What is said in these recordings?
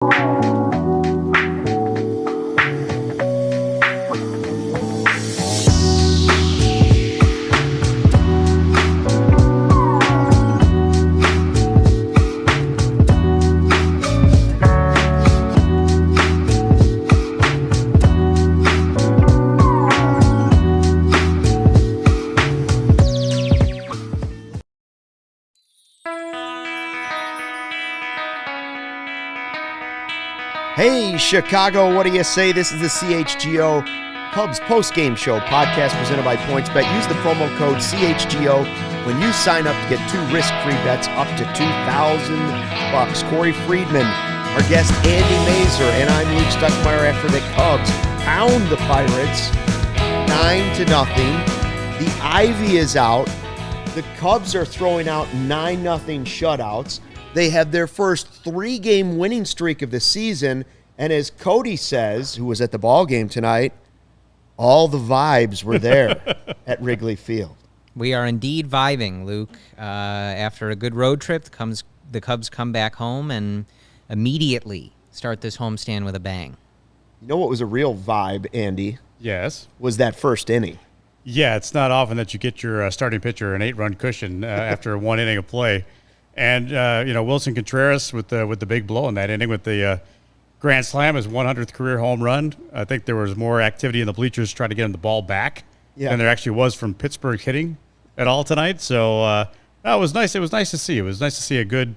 Hey, Chicago, what do you say? This is the CHGO Cubs postgame show podcast presented by PointsBet. Use the promo code CHGO when you sign up to get 2 risk-free bets up to $2,000. Cory Freedman, our guest Andy Masur, and I'm Luke Stuckmeyer after the Cubs pound the Pirates 9-0. The Ivy is out. The Cubs are throwing out 9-0 shutouts. They have their first 3-game winning streak of the season, and as Cody says, who was at the ball game tonight, all the vibes were there at Wrigley Field. We are indeed vibing, Luke. After a good road trip, the Cubs come back home and immediately start this homestand with a bang. You know what was a real vibe, Andy? Yes. Was that first inning. Yeah, it's not often that you get your starting pitcher an 8-run cushion after 1 inning of play. And, Willson Contreras with the big blow in that inning with the grand slam, his 100th career home run. I think there was more activity in the bleachers trying to get him the ball back than there actually was from Pittsburgh hitting at all tonight. So that was nice. It was nice to see. It was nice to see a good,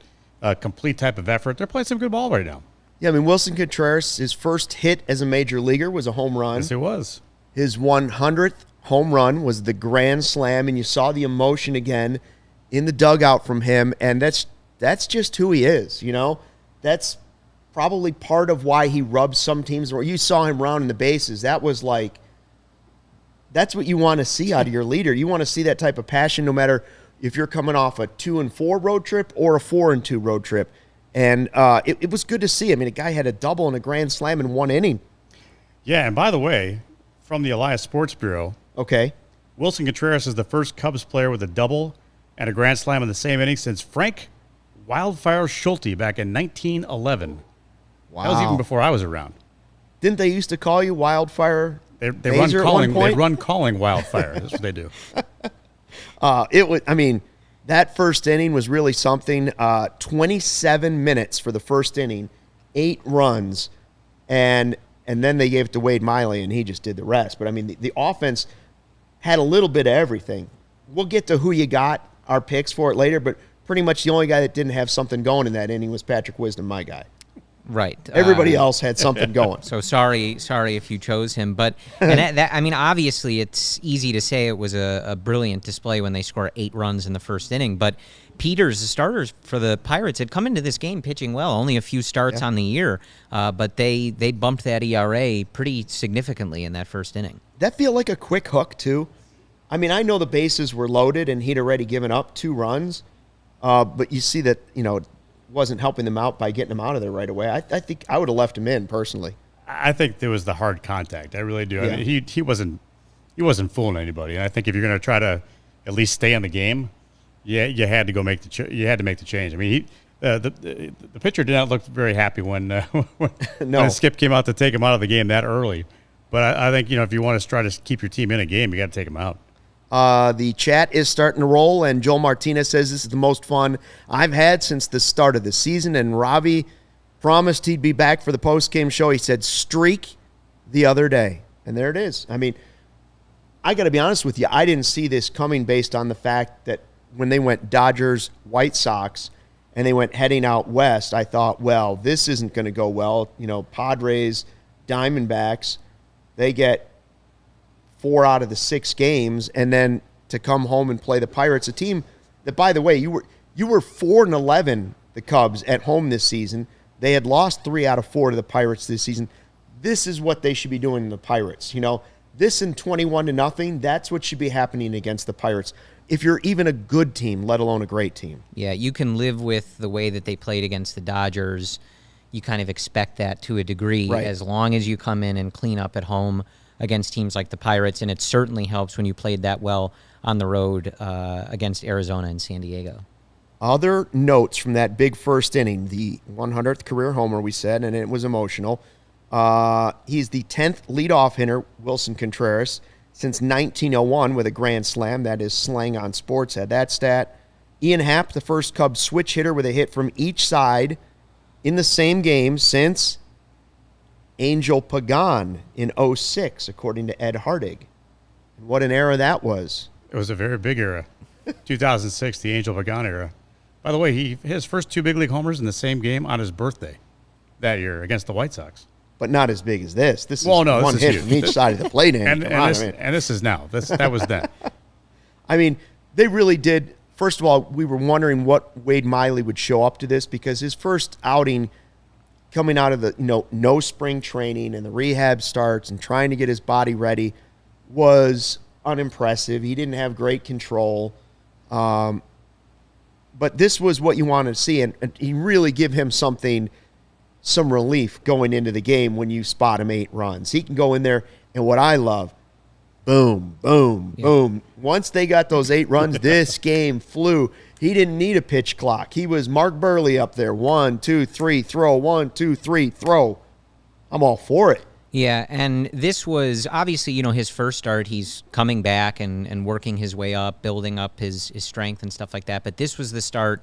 complete type of effort. They're playing some good ball right now. Yeah, I mean, Willson Contreras, his first hit as a major leaguer was a home run. Yes, it was. His 100th home run was the grand slam, and you saw the emotion again in the dugout from him, and that's just who he is, you know? That's probably part of why he rubs some teams. Where you saw him rounding the bases. That was like, that's what you want to see out of your leader. You want to see that type of passion no matter if you're coming off a 2-4 road trip or a 4-2 road trip. And it was good to see. I mean, a guy had a double and a grand slam in 1 inning. Yeah, and by the way, from the Elias Sports Bureau, okay, Willson Contreras is the first Cubs player with a double and a grand slam in the same inning since Frank Wildfire Schulte back in 1911. Wow. That was even before I was around. Didn't they used to call you Wildfire? They run calling Wildfire. That's what they do. That first inning was really something. 27 minutes for the first inning, 8 runs, and then they gave it to Wade Miley, and he just did the rest. But, I mean, the offense had a little bit of everything. We'll get to who you got, our picks for it later, but pretty much the only guy that didn't have something going in that inning was Patrick Wisdom, my guy. Right. Everybody else had something going. So sorry if you chose him. But obviously it's easy to say it was a brilliant display when they score 8 runs in the first inning. But Peters, the starters for the Pirates, had come into this game pitching well. Only a few starts on the year, but they bumped that ERA pretty significantly in that first inning. That feel like a quick hook, too? I mean, I know the bases were loaded and he'd already given up 2 runs, but you see that, wasn't helping them out by getting them out of there right away. I think I would have left him in personally. I think there was the hard contact. I really do. Yeah. I mean, he wasn't fooling anybody. And I think if you're going to try to at least stay in the game, you had to go make the change. I mean, the pitcher did not look very happy when Skip came out to take him out of the game that early. But I think if you want to try to keep your team in a game, you got to take him out. The chat is starting to roll, and Joel Martinez says this is the most fun I've had since the start of the season, and Ravi promised he'd be back for the post-game show. He said streak the other day, and there it is. I mean, I got to be honest with you. I didn't see this coming based on the fact that when they went Dodgers, White Sox, and they went heading out west, I thought, well, this isn't going to go well. Padres, Diamondbacks, they get 4 out of the 6 games, and then to come home and play the Pirates, a team that, by the way, you were 4-11, the Cubs, at home this season. They had lost 3 out of 4 to the Pirates this season. This is what they should be doing to the Pirates. This in 21-0, that's what should be happening against the Pirates. If you're even a good team, let alone a great team. Yeah, you can live with the way that they played against the Dodgers. You kind of expect that to a degree, right, as long as you come in and clean up at home against teams like the Pirates, and it certainly helps when you played that well on the road against Arizona and San Diego. Other notes from that big first inning, the 100th career homer, we said, and it was emotional. He's the 10th leadoff hitter, Willson Contreras, since 1901 with a grand slam. That is slang on sports, had that stat. Ian Happ, the first Cubs switch hitter with a hit from each side in the same game since Angel Pagan in 06, according to Ed Hardig. And what an era that was. It was a very big era. 2006, the Angel Pagan era. By the way, he hit his first 2 big league homers in the same game on his birthday that year against the White Sox. But not as big as this. This is one hit huge from each side of the plate. And this is now. That was then. I mean, they really did. First of all, we were wondering what Wade Miley would show up to this, because his first outing coming out of the no spring training and the rehab starts and trying to get his body ready was unimpressive. He didn't have great control. But this was what you wanted to see, and he really give him some relief going into the game when you spot him 8 runs. He can go in there, and what I love, boom, boom, boom. Once they got those 8 runs, this game flew. He didn't need a pitch clock. He was Mark Burley up there. 1, 2, 3, throw. 1, 2, 3, throw. I'm all for it. Yeah, and this was obviously, his first start. He's coming back and working his way up, building up his strength and stuff like that. But this was the start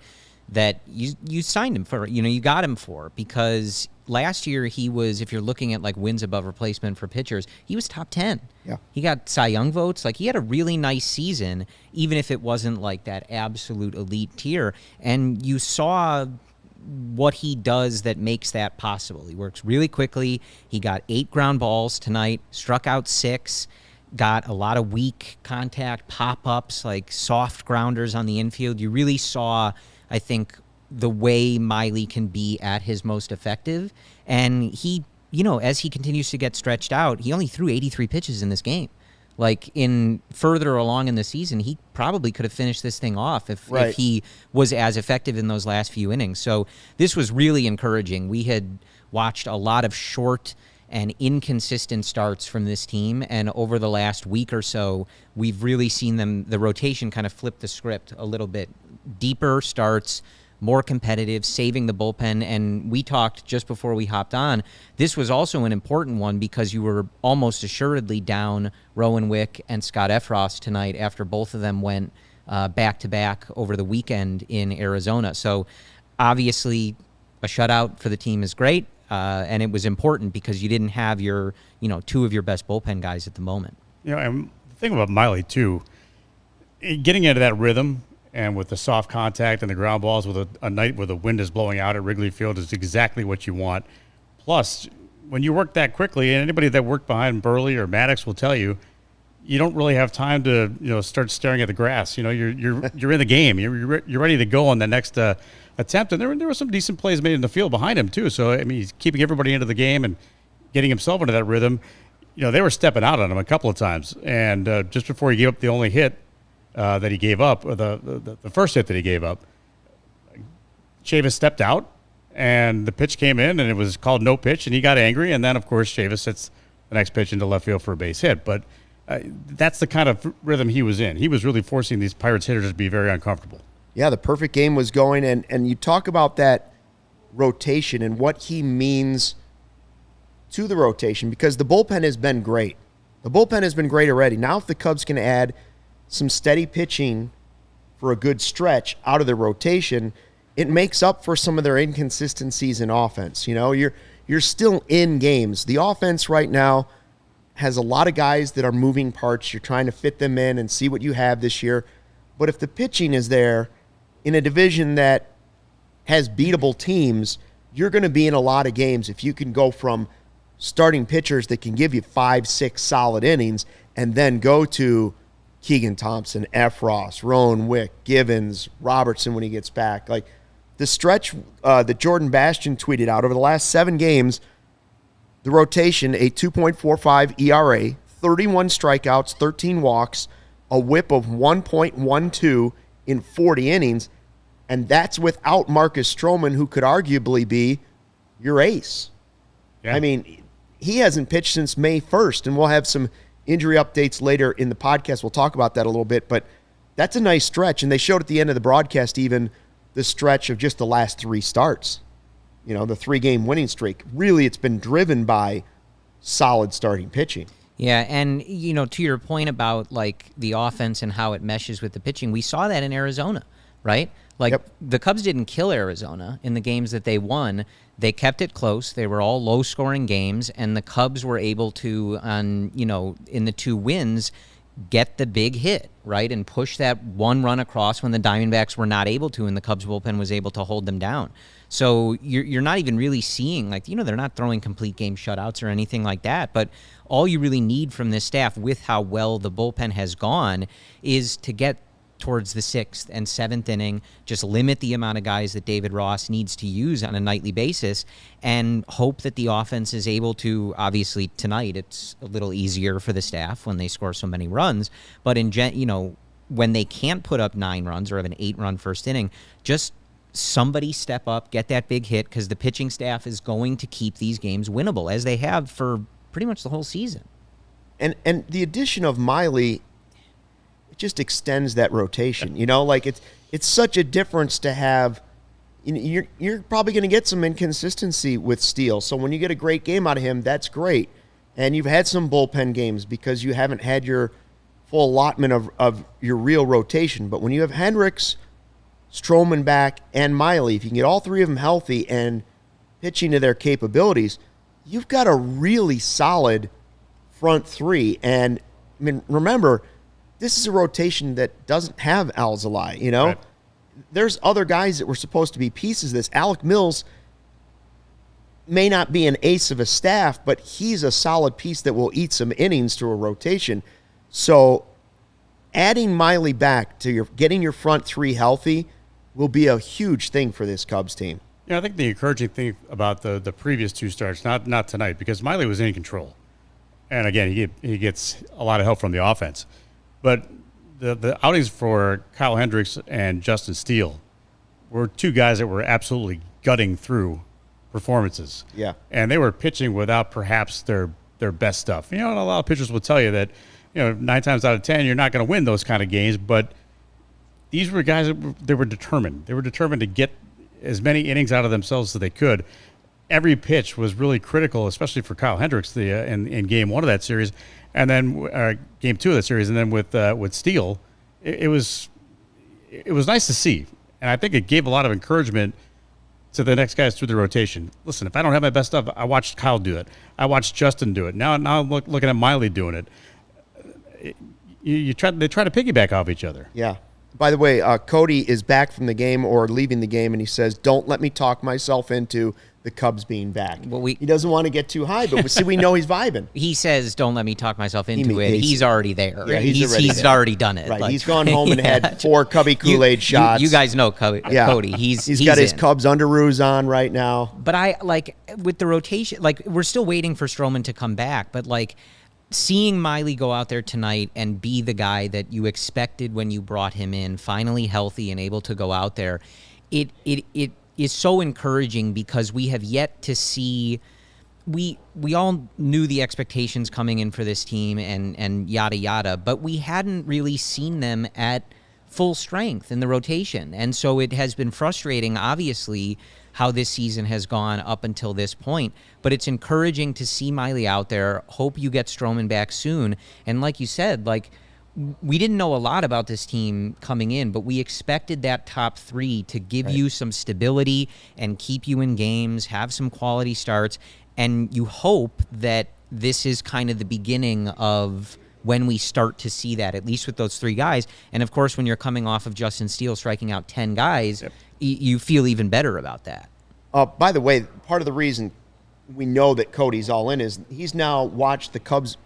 that you signed him for, you got him for, because last year he was, if you're looking at like wins above replacement for pitchers, he was top 10. Yeah. He got Cy Young votes. Like, he had a really nice season, even if it wasn't like that absolute elite tier. And you saw what he does that makes that possible. He works really quickly. He got 8 ground balls tonight, struck out 6, got a lot of weak contact pop-ups, like soft grounders on the infield. You really saw, I think, the way Miley can be at his most effective. And he, as he continues to get stretched out, he only threw 83 pitches in this game. Like, in further along in the season, he probably could have finished this thing off if he was as effective in those last few innings. So this was really encouraging. We had watched a lot of short and inconsistent starts from this team, and over the last week or so, we've really seen the rotation kind of flip the script a little bit. Deeper starts, more competitive, saving the bullpen. And we talked just before we hopped on, this was also an important one because you were almost assuredly down Rowan Wick and Scott Effross tonight after both of them went back-to-back over the weekend in Arizona. So obviously a shutout for the team is great, and it was important because you didn't have your, 2 of your best bullpen guys at the moment. And the thing about Miley, too, getting into that rhythm, and with the soft contact and the ground balls with a night where the wind is blowing out at Wrigley Field is exactly what you want. Plus, when you work that quickly, and anybody that worked behind Burley or Maddox will tell you, you don't really have time to start staring at the grass. You're in the game. You're ready to go on the next attempt. And there were some decent plays made in the field behind him too. So I mean, he's keeping everybody into the game and getting himself into that rhythm. They were stepping out on him a couple of times, and just before he gave up the only hit that he gave up, or the first hit that he gave up, Chavis stepped out, and the pitch came in, and it was called no pitch, and he got angry, and then, of course, Chavis hits the next pitch into left field for a base hit. But that's the kind of rhythm he was in. He was really forcing these Pirates hitters to be very uncomfortable. Yeah, the perfect game was going, and you talk about that rotation and what he means to the rotation, because the bullpen has been great. The bullpen has been great already. Now if the Cubs can add some steady pitching for a good stretch out of the rotation, it makes up for some of their inconsistencies in offense. You're still in games. The offense right now has a lot of guys that are moving parts. You're trying to fit them in and see what you have this year. But if the pitching is there in a division that has beatable teams, you're going to be in a lot of games if you can go from starting pitchers that can give you 5-6 solid innings and then go to Keegan Thompson, Effross, Rowan Wick, Givens, Robertson when he gets back. Like the stretch that Jordan Bastian tweeted out over the last 7 games, the rotation, a 2.45 ERA, 31 strikeouts, 13 walks, a whip of 1.12 in 40 innings, and that's without Marcus Stroman, who could arguably be your ace. Yeah. I mean, he hasn't pitched since May 1st, and we'll have some injury updates later in the podcast. We'll talk about that a little bit, but that's a nice stretch. And they showed at the end of the broadcast even the stretch of just the last 3 starts. The 3-game winning streak. Really, it's been driven by solid starting pitching. Yeah, and, to your point about, like, the offense and how it meshes with the pitching, we saw that in Arizona, right? Like, Yep. The Cubs didn't kill Arizona in the games that they won. They kept it close. They were all low-scoring games, and the Cubs were able to, in the 2 wins, get the big hit, right, and push that 1 run across when the Diamondbacks were not able to, and the Cubs bullpen was able to hold them down. So you're not even really seeing, like, they're not throwing complete game shutouts or anything like that, but all you really need from this staff with how well the bullpen has gone is to get towards the 6th and 7th inning, just limit the amount of guys that David Ross needs to use on a nightly basis, and hope that the offense is able to, obviously tonight it's a little easier for the staff when they score so many runs, but when they can't put up 9 runs or have an 8-run first inning, just somebody step up, get that big hit, because the pitching staff is going to keep these games winnable, as they have for pretty much the whole season. And the addition of Miley, it just extends that rotation. Like it's such a difference to have. You're probably going to get some inconsistency with Steele. So when you get a great game out of him, that's great. And you've had some bullpen games because you haven't had your full allotment of your real rotation. But when you have Hendricks, Stroman back, and Miley, if you can get all 3 of them healthy and pitching to their capabilities, you've got a really solid front 3. And, remember, this is a rotation that doesn't have Alzolay, Right. There's other guys that were supposed to be pieces of this. Alec Mills may not be an ace of a staff, but he's a solid piece that will eat some innings to a rotation. So adding Miley back to getting your front 3 healthy will be a huge thing for this Cubs team. Yeah, I think the encouraging thing about the previous 2 starts, not tonight, because Miley was in control. And again, he gets a lot of help from the offense. But the outings for Kyle Hendricks and Justin Steele were 2 guys that were absolutely gutting through performances. Yeah. And they were pitching without perhaps their best stuff. And a lot of pitchers will tell you that, 9 times out of 10, you're not going to win those kind of games. But these were guys that were determined. They were determined to get as many innings out of themselves as they could. Every pitch was really critical, especially for Kyle Hendricks in game 1 of that series, and then game 2 of that series, and then with Steele, it was nice to see, and I think it gave a lot of encouragement to the next guys through the rotation. Listen, if I don't have my best stuff, I watched Kyle do it. I watched Justin do it. Now I'm looking at Miley doing it. They try to piggyback off each other. Yeah. By the way, Cody is back from the game or leaving the game, and he says, "Don't let me talk myself into the Cubs being back." Well, he doesn't want to get too high, but we know he's vibing. He says, "Don't let me talk myself into it." He's already there. Yeah, he's already done it. Right. Like, he's gone home and had 4 Cubby Kool-Aid shots. You guys know Cody. He's got his in. Cubs underoos on right now. But I like with the rotation, like we're still waiting for Stroman to come back, but like seeing Miley go out there tonight and be the guy that you expected when you brought him in, finally healthy and able to go out there, it is so encouraging because we have yet to see. We all knew the expectations coming in for this team and yada yada, but we hadn't really seen them at full strength in the rotation, and so it has been frustrating, obviously, how this season has gone up until this point. But it's encouraging to see Miley out there. Hope you get Stroman back soon. And like you said, like we didn't know a lot about this team coming in, but we expected that top 3 to give you some stability and keep you in games, have some quality starts. And you hope that this is kind of the beginning of when we start to see that, at least with those 3 guys. And of course, when you're coming off of Justin Steele striking out 10 guys, you feel even better about that. By the way, part of the reason we know that Cody's all in is he's now watched the Cubs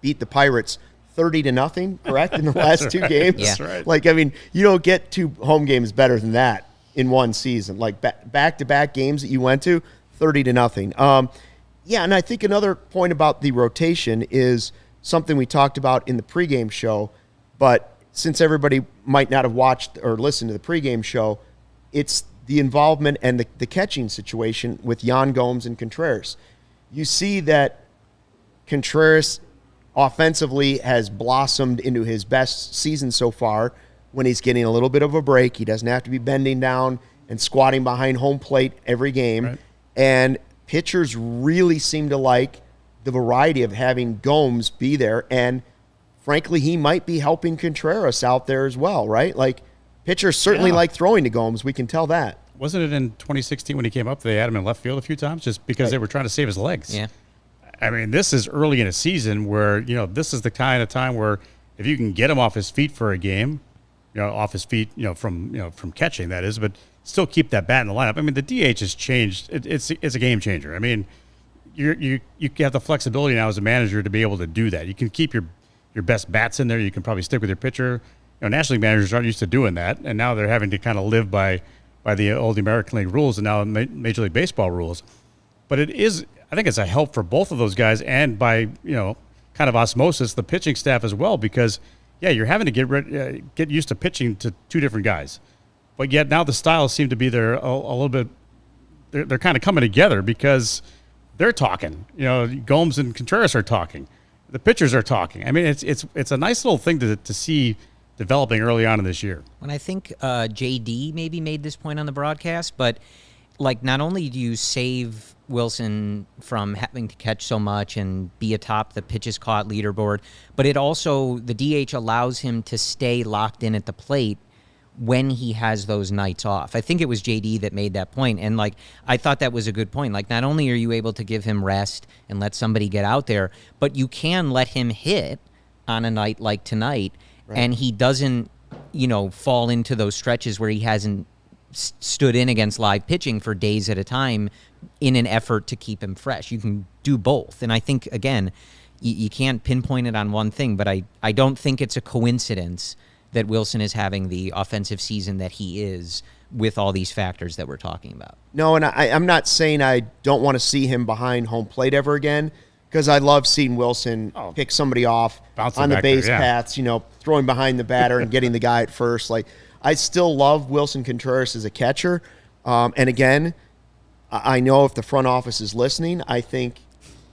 beat the Pirates 30-0, correct, in the last 2 games? Yeah. That's right. Like, I mean, you don't get 2 home games better than that in one season. Like, back-to-back games that you went to, 30-0. Yeah, and I think another point about the rotation is something we talked about in the pregame show, but since everybody might not have watched or listened to the pregame show, it's the involvement and the catching situation with Yan Gomes and Contreras. You see that Contreras offensively has blossomed into his best season so far when he's getting a little bit of a break. He doesn't have to be bending down and squatting behind home plate every game. Right. And pitchers really seem to like the variety of having Gomes be there. And frankly, he might be helping Contreras out there as well, right? Like, pitchers certainly like throwing to Gomes. We can tell that. Wasn't it in 2016 when he came up, they had him in left field a few times just because they were trying to save his legs? Yeah. I mean, this is early in a season where, this is the kind of time where if you can get him off his feet for a game, off his feet, from catching, that is, but still keep that bat in the lineup. I mean, the DH has changed. It's a game changer. I mean, you have the flexibility now as a manager to be able to do that. You can keep your best bats in there. You can probably stick with your pitcher. National League managers aren't used to doing that, and now they're having to kind of live by the old American League rules and now Major League Baseball rules. But I think it's a help for both of those guys and by, kind of osmosis, the pitching staff as well, because, you're having to get used to pitching to two different guys. But yet now the styles seem to be there a little bit, they're kind of coming together because they're talking. Gomes and Contreras are talking. The pitchers are talking. I mean, it's a nice little thing to see developing early on in this year. When I think JD maybe made this point on the broadcast, but like not only do you save Willson from having to catch so much and be atop the pitches caught leaderboard, but it also, the DH allows him to stay locked in at the plate when he has those nights off. I think it was JD that made that point, and like I thought that was a good point. Like, not only are you able to give him rest and let somebody get out there, but you can let him hit on a night like tonight, and he doesn't, fall into those stretches where he hasn't stood in against live pitching for days at a time in an effort to keep him fresh. You can do both. And I think, again, you can't pinpoint it on one thing, but I don't think it's a coincidence that Willson is having the offensive season that he is with all these factors that we're talking about. No, and I'm not saying I don't want to see him behind home plate ever again, because I love seeing Willson pick somebody off on the base paths, throwing behind the batter and getting the guy at first. Like, I still love Willson Contreras as a catcher. And again, I know if the front office is listening, I think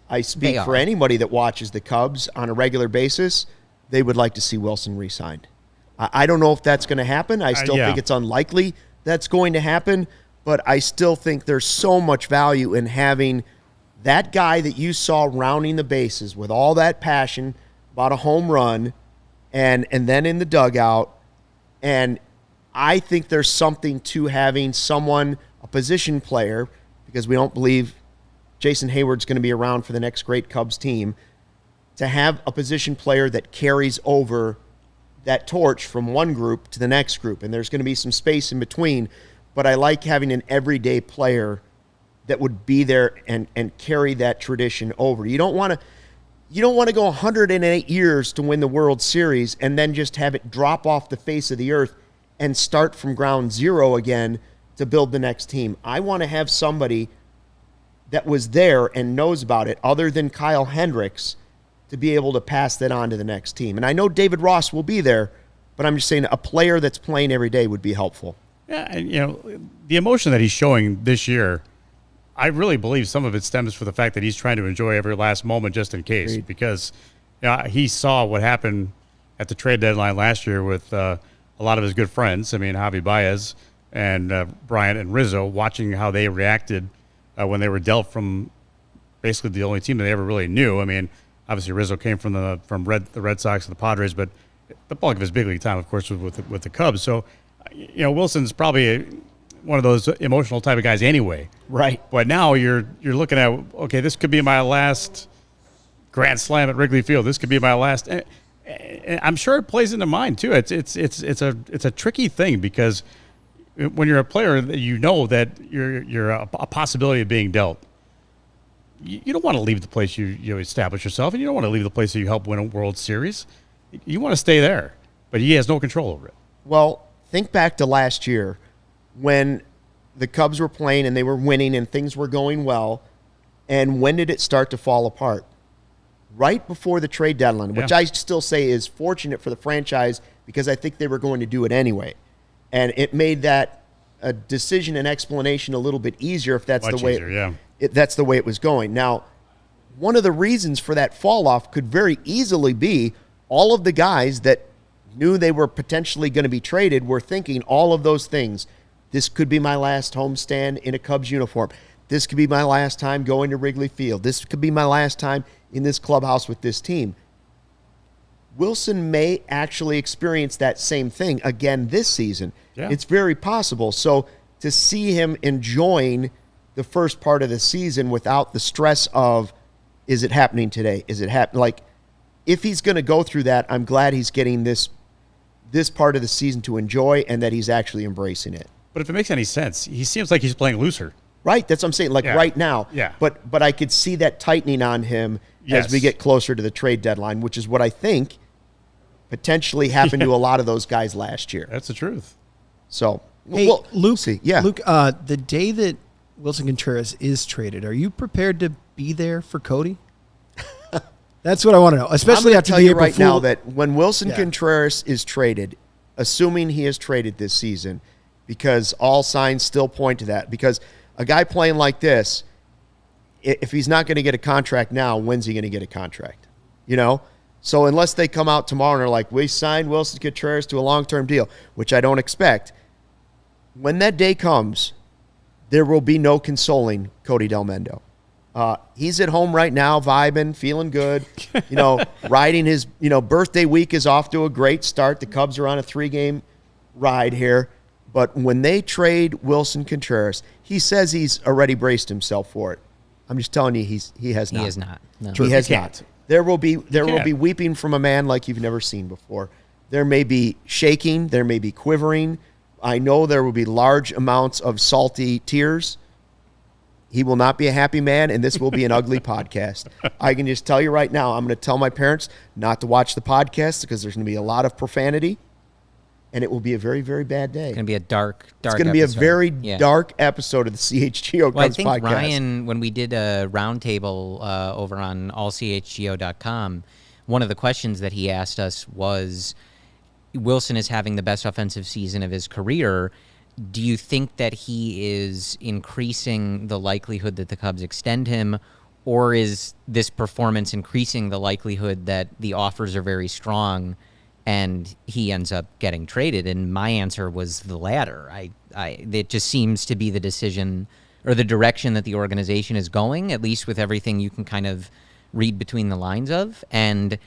I speak for anybody that watches the Cubs on a regular basis, they would like to see Willson re-signed. I don't know if that's going to happen. I still think it's unlikely that's going to happen, but I still think there's so much value in having that guy that you saw rounding the bases with all that passion about a home run and then in the dugout. And I think there's something to having someone, a position player, because we don't believe Jason Hayward's going to be around for the next great Cubs team, to have a position player that carries over that torch from one group to the next group. And there's going to be some space in between, but I like having an everyday player that would be there and carry that tradition over. You don't want to go 108 years to win the World Series and then just have it drop off the face of the earth and start from ground zero again to build the next team. I want to have somebody that was there and knows about it, other than Kyle Hendricks, to be able to pass that on to the next team. And I know David Ross will be there, but I'm just saying a player that's playing every day would be helpful. Yeah, and the emotion that he's showing this year, I really believe some of it stems from the fact that he's trying to enjoy every last moment just in case. Agreed. Because he saw what happened at the trade deadline last year with a lot of his good friends. I mean, Javi Baez and Bryant and Rizzo, watching how they reacted when they were dealt from basically the only team that they ever really knew. I mean, obviously Rizzo came from the Red Sox and the Padres, but the bulk of his big league time, of course, was with the Cubs. So, Wilson's probably one of those emotional type of guys anyway. Right. But now you're looking at, okay, this could be my last grand slam at Wrigley Field. This could be my last. And I'm sure it plays into mind too. It's a tricky thing, because when you're a player, you know that you're a possibility of being dealt. You don't want to leave the place you establish yourself, and you don't want to leave the place that you help win a World Series. You want to stay there, but he has no control over it. Well, think back to last year when the Cubs were playing and they were winning and things were going well, and when did it start to fall apart? Right before the trade deadline, which I still say is fortunate for the franchise, because I think they were going to do it anyway. And it made that a decision and explanation a little bit easier if that's Much the way easier, that's the way it was going. Now, one of the reasons for that fall off could very easily be all of the guys that knew they were potentially going to be traded were thinking all of those things. This could be my last homestand in a Cubs uniform. This could be my last time going to Wrigley Field. This could be my last time in this clubhouse with this team. Willson may actually experience that same thing again this season. Yeah. It's very possible. So to see him enjoying the first part of the season without the stress of, is it happening today? Is it happening? Like, if he's going to go through that, I'm glad he's getting this part of the season to enjoy and that he's actually embracing it. But if it makes any sense, he seems like he's playing looser. Right, that's what I'm saying. Like right now. Yeah. But I could see that tightening on him as we get closer to the trade deadline, which is what I think potentially happened to a lot of those guys last year. That's the truth. So, Hey, well, Luke, see. Yeah. Luke, the day that Willson Contreras is traded, are you prepared to be there for Cody? That's what I want to know, especially I'm after tell the you April right now Fool. that when Willson Contreras is traded, assuming he is traded this season, because all signs still point to that, because a guy playing like this, if he's not going to get a contract now, when's he going to get a contract? You know? So unless they come out tomorrow and are like, we signed Willson Contreras to a long-term deal, which I don't expect, when that day comes, there will be no consoling Cody Delmendo. He's at home right now, vibing, feeling good, riding his, birthday week is off to a great start. The Cubs are on a 3-game ride here. But when they trade Willson Contreras, he says he's already braced himself for it. I'm just telling you, he has not. He is not. No. He has not. There will be weeping from a man like you've never seen before. There may be shaking. There may be quivering. I know there will be large amounts of salty tears. He will not be a happy man, and this will be an ugly podcast. I can just tell you right now, I'm going to tell my parents not to watch the podcast because there's going to be a lot of profanity, and it will be a very, very bad day. It's going to be a dark It's going to be a very dark episode of the CHGO Well, I Cubs think podcast. Ryan, when we did a roundtable over on allchgo.com, one of the questions that he asked us was, Willson is having the best offensive season of his career. Do you think that he is increasing the likelihood that the Cubs extend him, or is this performance increasing the likelihood that the offers are very strong and he ends up getting traded? And my answer was the latter. It just seems to be the decision or the direction that the organization is going, at least with everything you can kind of read between the lines of. And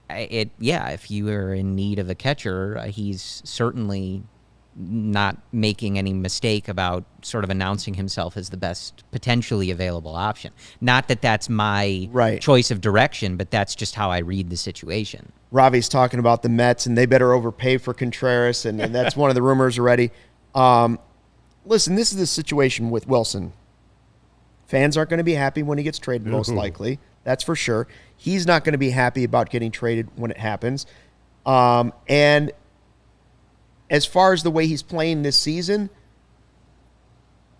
if you are in need of a catcher, he's certainly not making any mistake about sort of announcing himself as the best potentially available option. Not that that's my choice of direction, but that's just how I read the situation. Ravi's talking about the Mets, and they better overpay for Contreras, and that's one of the rumors already. Listen, this is the situation with Willson. Fans aren't going to be happy when he gets traded, most likely. That's for sure. He's not going to be happy about getting traded when it happens. And as far as the way he's playing this season,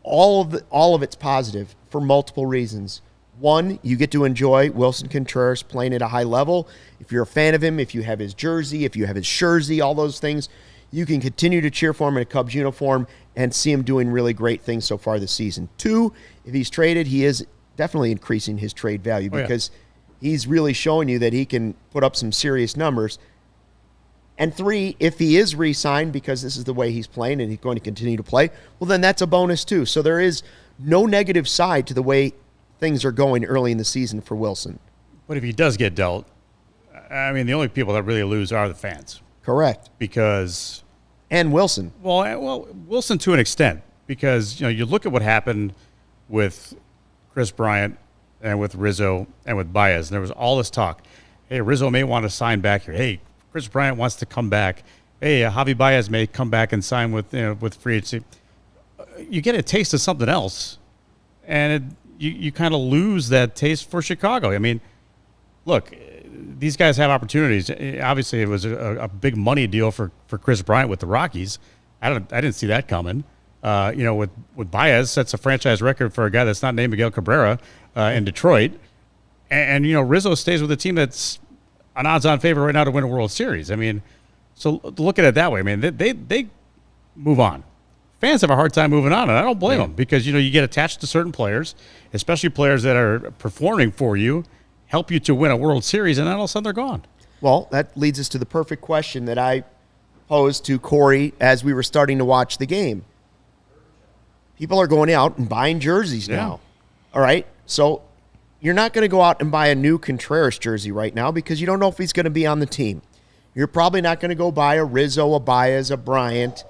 all of it's positive for multiple reasons. One, you get to enjoy Willson Contreras playing at a high level. If you're a fan of him, if you have his jersey, if you have his jersey, all those things, you can continue to cheer for him in a Cubs uniform and see him doing really great things so far this season. Two, if he's traded, he is definitely increasing his trade value because he's really showing you that he can put up some serious numbers. And three, if he is re-signed because this is the way he's playing and he's going to continue to play, well, then that's a bonus too. So there is no negative side to the way things are going early in the season for Willson. But if he does get dealt, I mean, the only people that really lose are the fans. Correct. Because... And Willson. Well, Willson to an extent. Because, you look at what happened with Chris Bryant and with Rizzo and with Baez. And there was all this talk. Hey, Rizzo may want to sign back here. Hey, Chris Bryant wants to come back. Hey, Javi Baez may come back and sign with free agency. You get a taste of something else, and you kind of lose that taste for Chicago. I mean, look, these guys have opportunities. Obviously, it was a big money deal for Chris Bryant with the Rockies. I didn't see that coming. With Baez, that's a franchise record for a guy that's not named Miguel Cabrera in Detroit. And Rizzo stays with a team that's an odds-on favorite right now to win a World Series. I mean, so look at it that way. I mean, they move on. Fans have a hard time moving on, and I don't blame them because, you get attached to certain players, especially players that are performing for you, help you to win a World Series, and then all of a sudden they're gone. Well, that leads us to the perfect question that I posed to Cory as we were starting to watch the game. people are going out and buying jerseys now. All right? So you're not going to go out and buy a new Contreras jersey right now because you don't know if he's going to be on the team. You're probably not going to go buy a Rizzo, a Baez, a Bryant,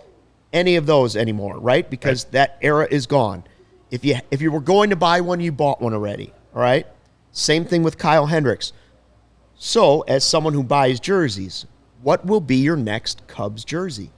any of those anymore, right? Because that era is gone. If you were going to buy one, you bought one already, all right? Same thing with Kyle Hendricks. So, as someone who buys jerseys, what will be your next Cubs jersey?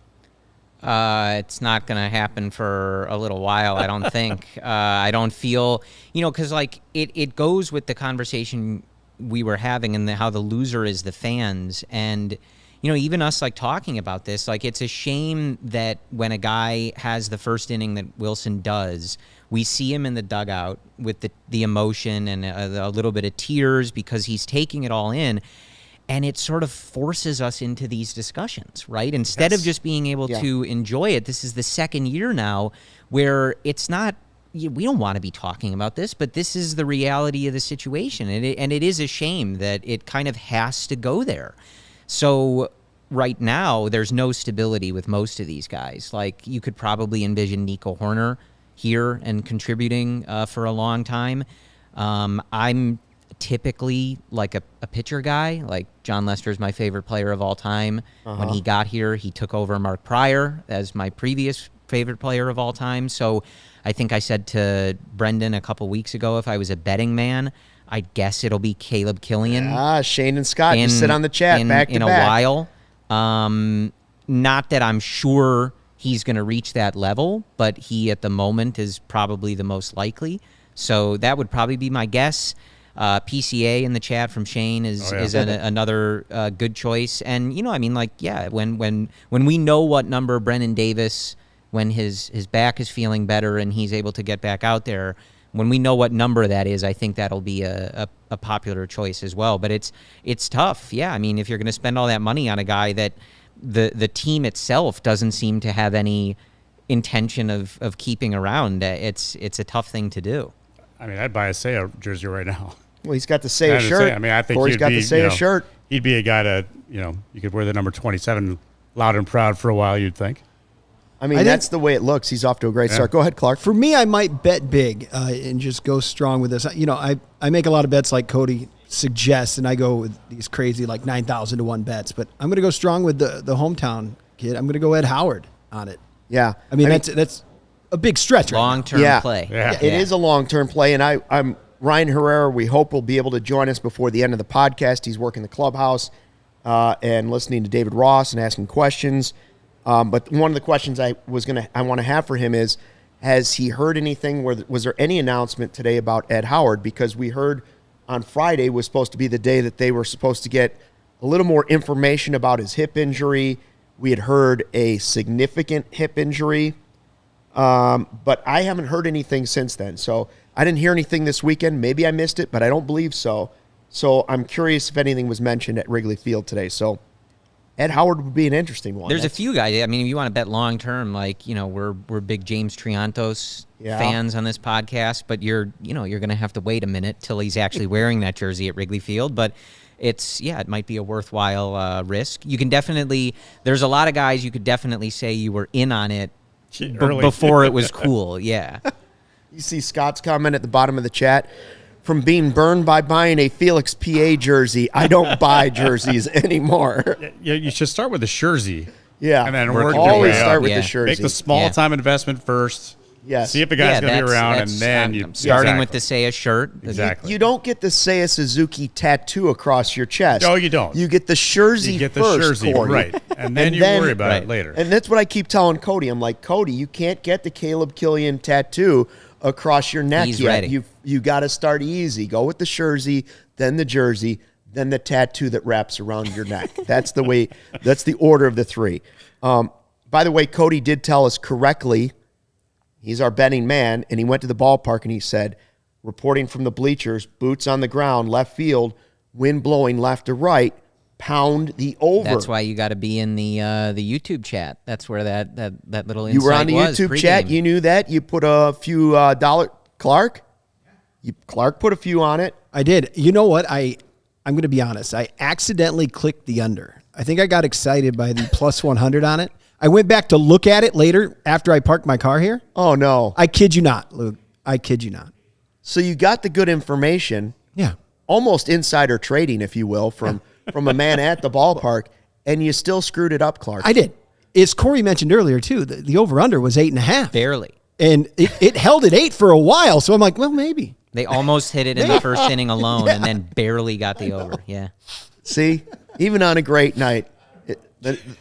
It's not going to happen for a little while, I don't think. I don't feel, because like it goes with the conversation we were having and how the loser is the fans. And, even us like talking about this, like it's a shame that when a guy has the first inning that Willson does, we see him in the dugout with the emotion and a little bit of tears because he's taking it all in. And it sort of forces us into these discussions, right? Instead of just being able to enjoy it, this is the second year now where it's not, we don't want to be talking about this, but this is the reality of the situation. And it is a shame that it kind of has to go there. So right now, there's no stability with most of these guys. Like you could probably envision Nico Horner here and contributing for a long time. I'm typically like a pitcher guy. Like John Lester is my favorite player of all time. When he got here, he took over Mark Pryor as my previous favorite player of all time. So I think I said to Brendan a couple weeks ago, if I was a betting man, I guess it'll be Caleb Killian. Shane and Scott just sit on the chat back to in back. a while. Not that I'm sure he's going to reach that level, but he at the moment is probably the most likely. So that would probably be my guess. PCA in the chat from Shane is another good choice. And, when we know what number Brennan Davis, when his back is feeling better and he's able to get back out there, when we know what number that is, I think that'll be a popular choice as well. But it's tough. Yeah, I mean, if you're going to spend all that money on a guy that the team itself doesn't seem to have any intention of keeping around, it's a tough thing to do. I mean, I'd buy a Seiya jersey right now. Well, he's got the Seiya shirt. I think Corey's got the Seiya shirt. He'd be a guy to, you could wear the number 27 loud and proud for a while, you'd think. I mean, that's the way it looks. He's off to a great start. Go ahead, Clark. For me, I might bet big and just go strong with this. I make a lot of bets like Cody suggests, and I go with these crazy like 9,000 to 1 bets. But I'm going to go strong with the hometown kid. I'm going to go Ed Howard on it. Yeah. I mean that's a big stretch. Long-term play. Yeah. It is a long-term play, and I'm Ryan Herrera, we hope will be able to join us before the end of the podcast. He's working the clubhouse and listening to David Ross and asking questions. But one of the questions I want to have for him is, has he heard anything? Was there any announcement today about Ed Howard? Because we heard on Friday was supposed to be the day that they were supposed to get a little more information about his hip injury. We had heard a significant hip injury, but I haven't heard anything since then. So I didn't hear anything this weekend. Maybe I missed it, but I don't believe so. So I'm curious if anything was mentioned at Wrigley Field today. So Ed Howard would be an interesting one. There's a few guys. I mean, if you want to bet long term, like we're big James Triantos fans on this podcast, but you're going to have to wait a minute till he's actually wearing that jersey at Wrigley Field. But it might be a worthwhile risk. You can definitely. There's a lot of guys you could definitely say you were in on it before it was cool. Yeah. You see Scott's comment at the bottom of the chat. From being burned by buying a Felix PA jersey, I don't buy jerseys anymore. Yeah, you should start with the jersey. Yeah. And then work always your way start up. with the jersey. Make the small-time investment first. Yes. See if the guy's going to be around, and then you... Starting with the Seiya shirt. Exactly. You don't get the Seiya Suzuki tattoo across your chest. No, you don't. You get the jersey You get the first, jersey, Corey. right. And then you worry about it later. And that's what I keep telling Cody. I'm like, Cody, you can't get the Caleb Killian tattoo across your neck He's yet. ready. You got to start easy. Go with the jersey, then the jersey, then the tattoo that wraps around your neck. That's the way. That's the order of the three. By the way, Cody did tell us correctly. He's our betting man, and he went to the ballpark and he said, reporting from the bleachers, boots on the ground, left field, wind blowing left to right, pound the over. That's why you got to be in the YouTube chat. That's where that little insight was. You were on the YouTube pregame. chat. You knew that. You put a few dollar. Clark? Clark put a few on it. I did. You know what? I'm going to be honest. I accidentally clicked the under. I think I got excited by the plus 100 on it. I went back to look at it later after I parked my car here. Oh, no. I kid you not, Luke. I kid you not. So you got the good information, Yeah. almost insider trading, if you will, from a man at the ballpark, and you still screwed it up, Clark. I did. As Cory mentioned earlier, too, the over-under was 8.5. Barely. And it held at 8 for a while. So I'm like, well, maybe. They almost hit it in the first inning alone and then barely got the over. Yeah. See, even on a great night,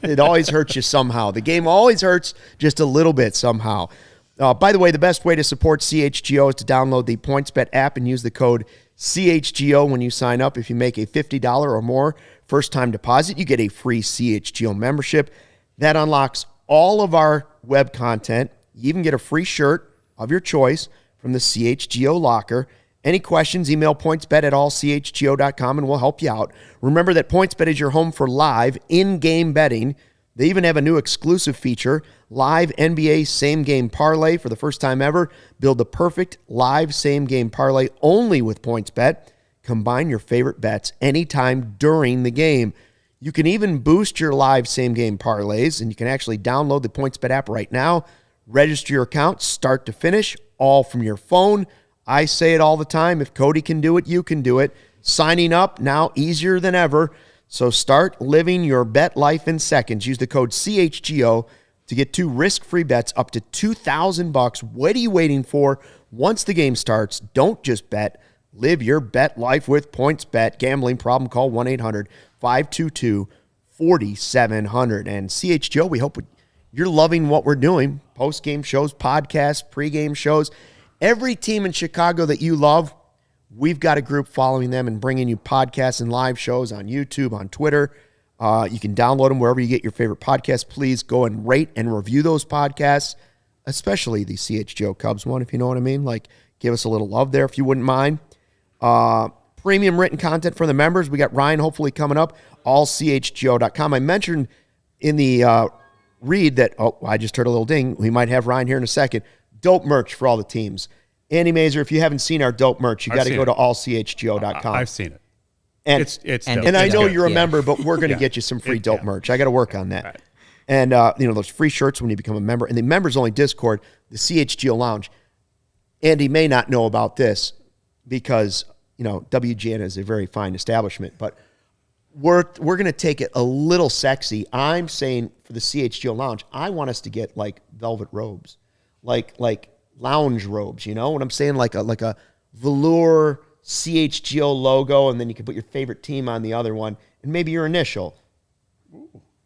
it always hurts you somehow. The game always hurts just a little bit somehow. By the way, the best way to support CHGO is to download the PointsBet app and use the code CHGO when you sign up. If you make a $50 or more first-time deposit, you get a free CHGO membership. That unlocks all of our web content. You even get a free shirt of your choice from the CHGO locker. Any questions, email pointsbet@allchgo.com and we'll help you out. Remember that PointsBet is your home for live in-game betting. They even have a new exclusive feature, live NBA same-game parlay for the first time ever. Build the perfect live same-game parlay only with PointsBet. Combine your favorite bets anytime during the game. You can even boost your live same-game parlays, and you can actually download the PointsBet app right now. Register your account start to finish, all from your phone. I say it all the time. If Cody can do it, you can do it. Signing up now easier than ever. So start living your bet life in seconds. Use the code CHGO to get 2 risk-free bets up to $2,000. What are you waiting for? Once the game starts, don't just bet. Live your bet life with PointsBet. Gambling problem, call 1-800-522-4700. And CHGO, we hope you're loving what we're doing. Post-game shows, podcasts, pre-game shows. Every team in Chicago that you love, we've got a group following them and bringing you podcasts and live shows on YouTube, on Twitter. You can download them wherever you get your favorite podcasts. Please go and rate and review those podcasts, especially the CHGO Cubs one, if you know what I mean. Like, give us a little love there if you wouldn't mind. Premium written content for the members. We got Ryan hopefully coming up, allchgo.com. I mentioned in the read that, I just heard a little ding. We might have Ryan here in a second. Dope merch for all the teams. Andy Masur, if you haven't seen our dope merch, you got to go to allchgo.com. I've seen it. And it's and dope. And I It's know good. you're a Yeah. member, but we're going to get you some free dope merch. I got to work on that. Right. And, those free shirts when you become a member. And the members-only Discord, the CHGO Lounge. Andy may not know about this because, WGN is a very fine establishment. But we're going to take it a little sexy. I'm saying for the CHGO Lounge, I want us to get, like, velvet robes. Like lounge robes, you know what I'm saying? Like a velour CHGO logo, and then you can put your favorite team on the other one, and maybe your initial.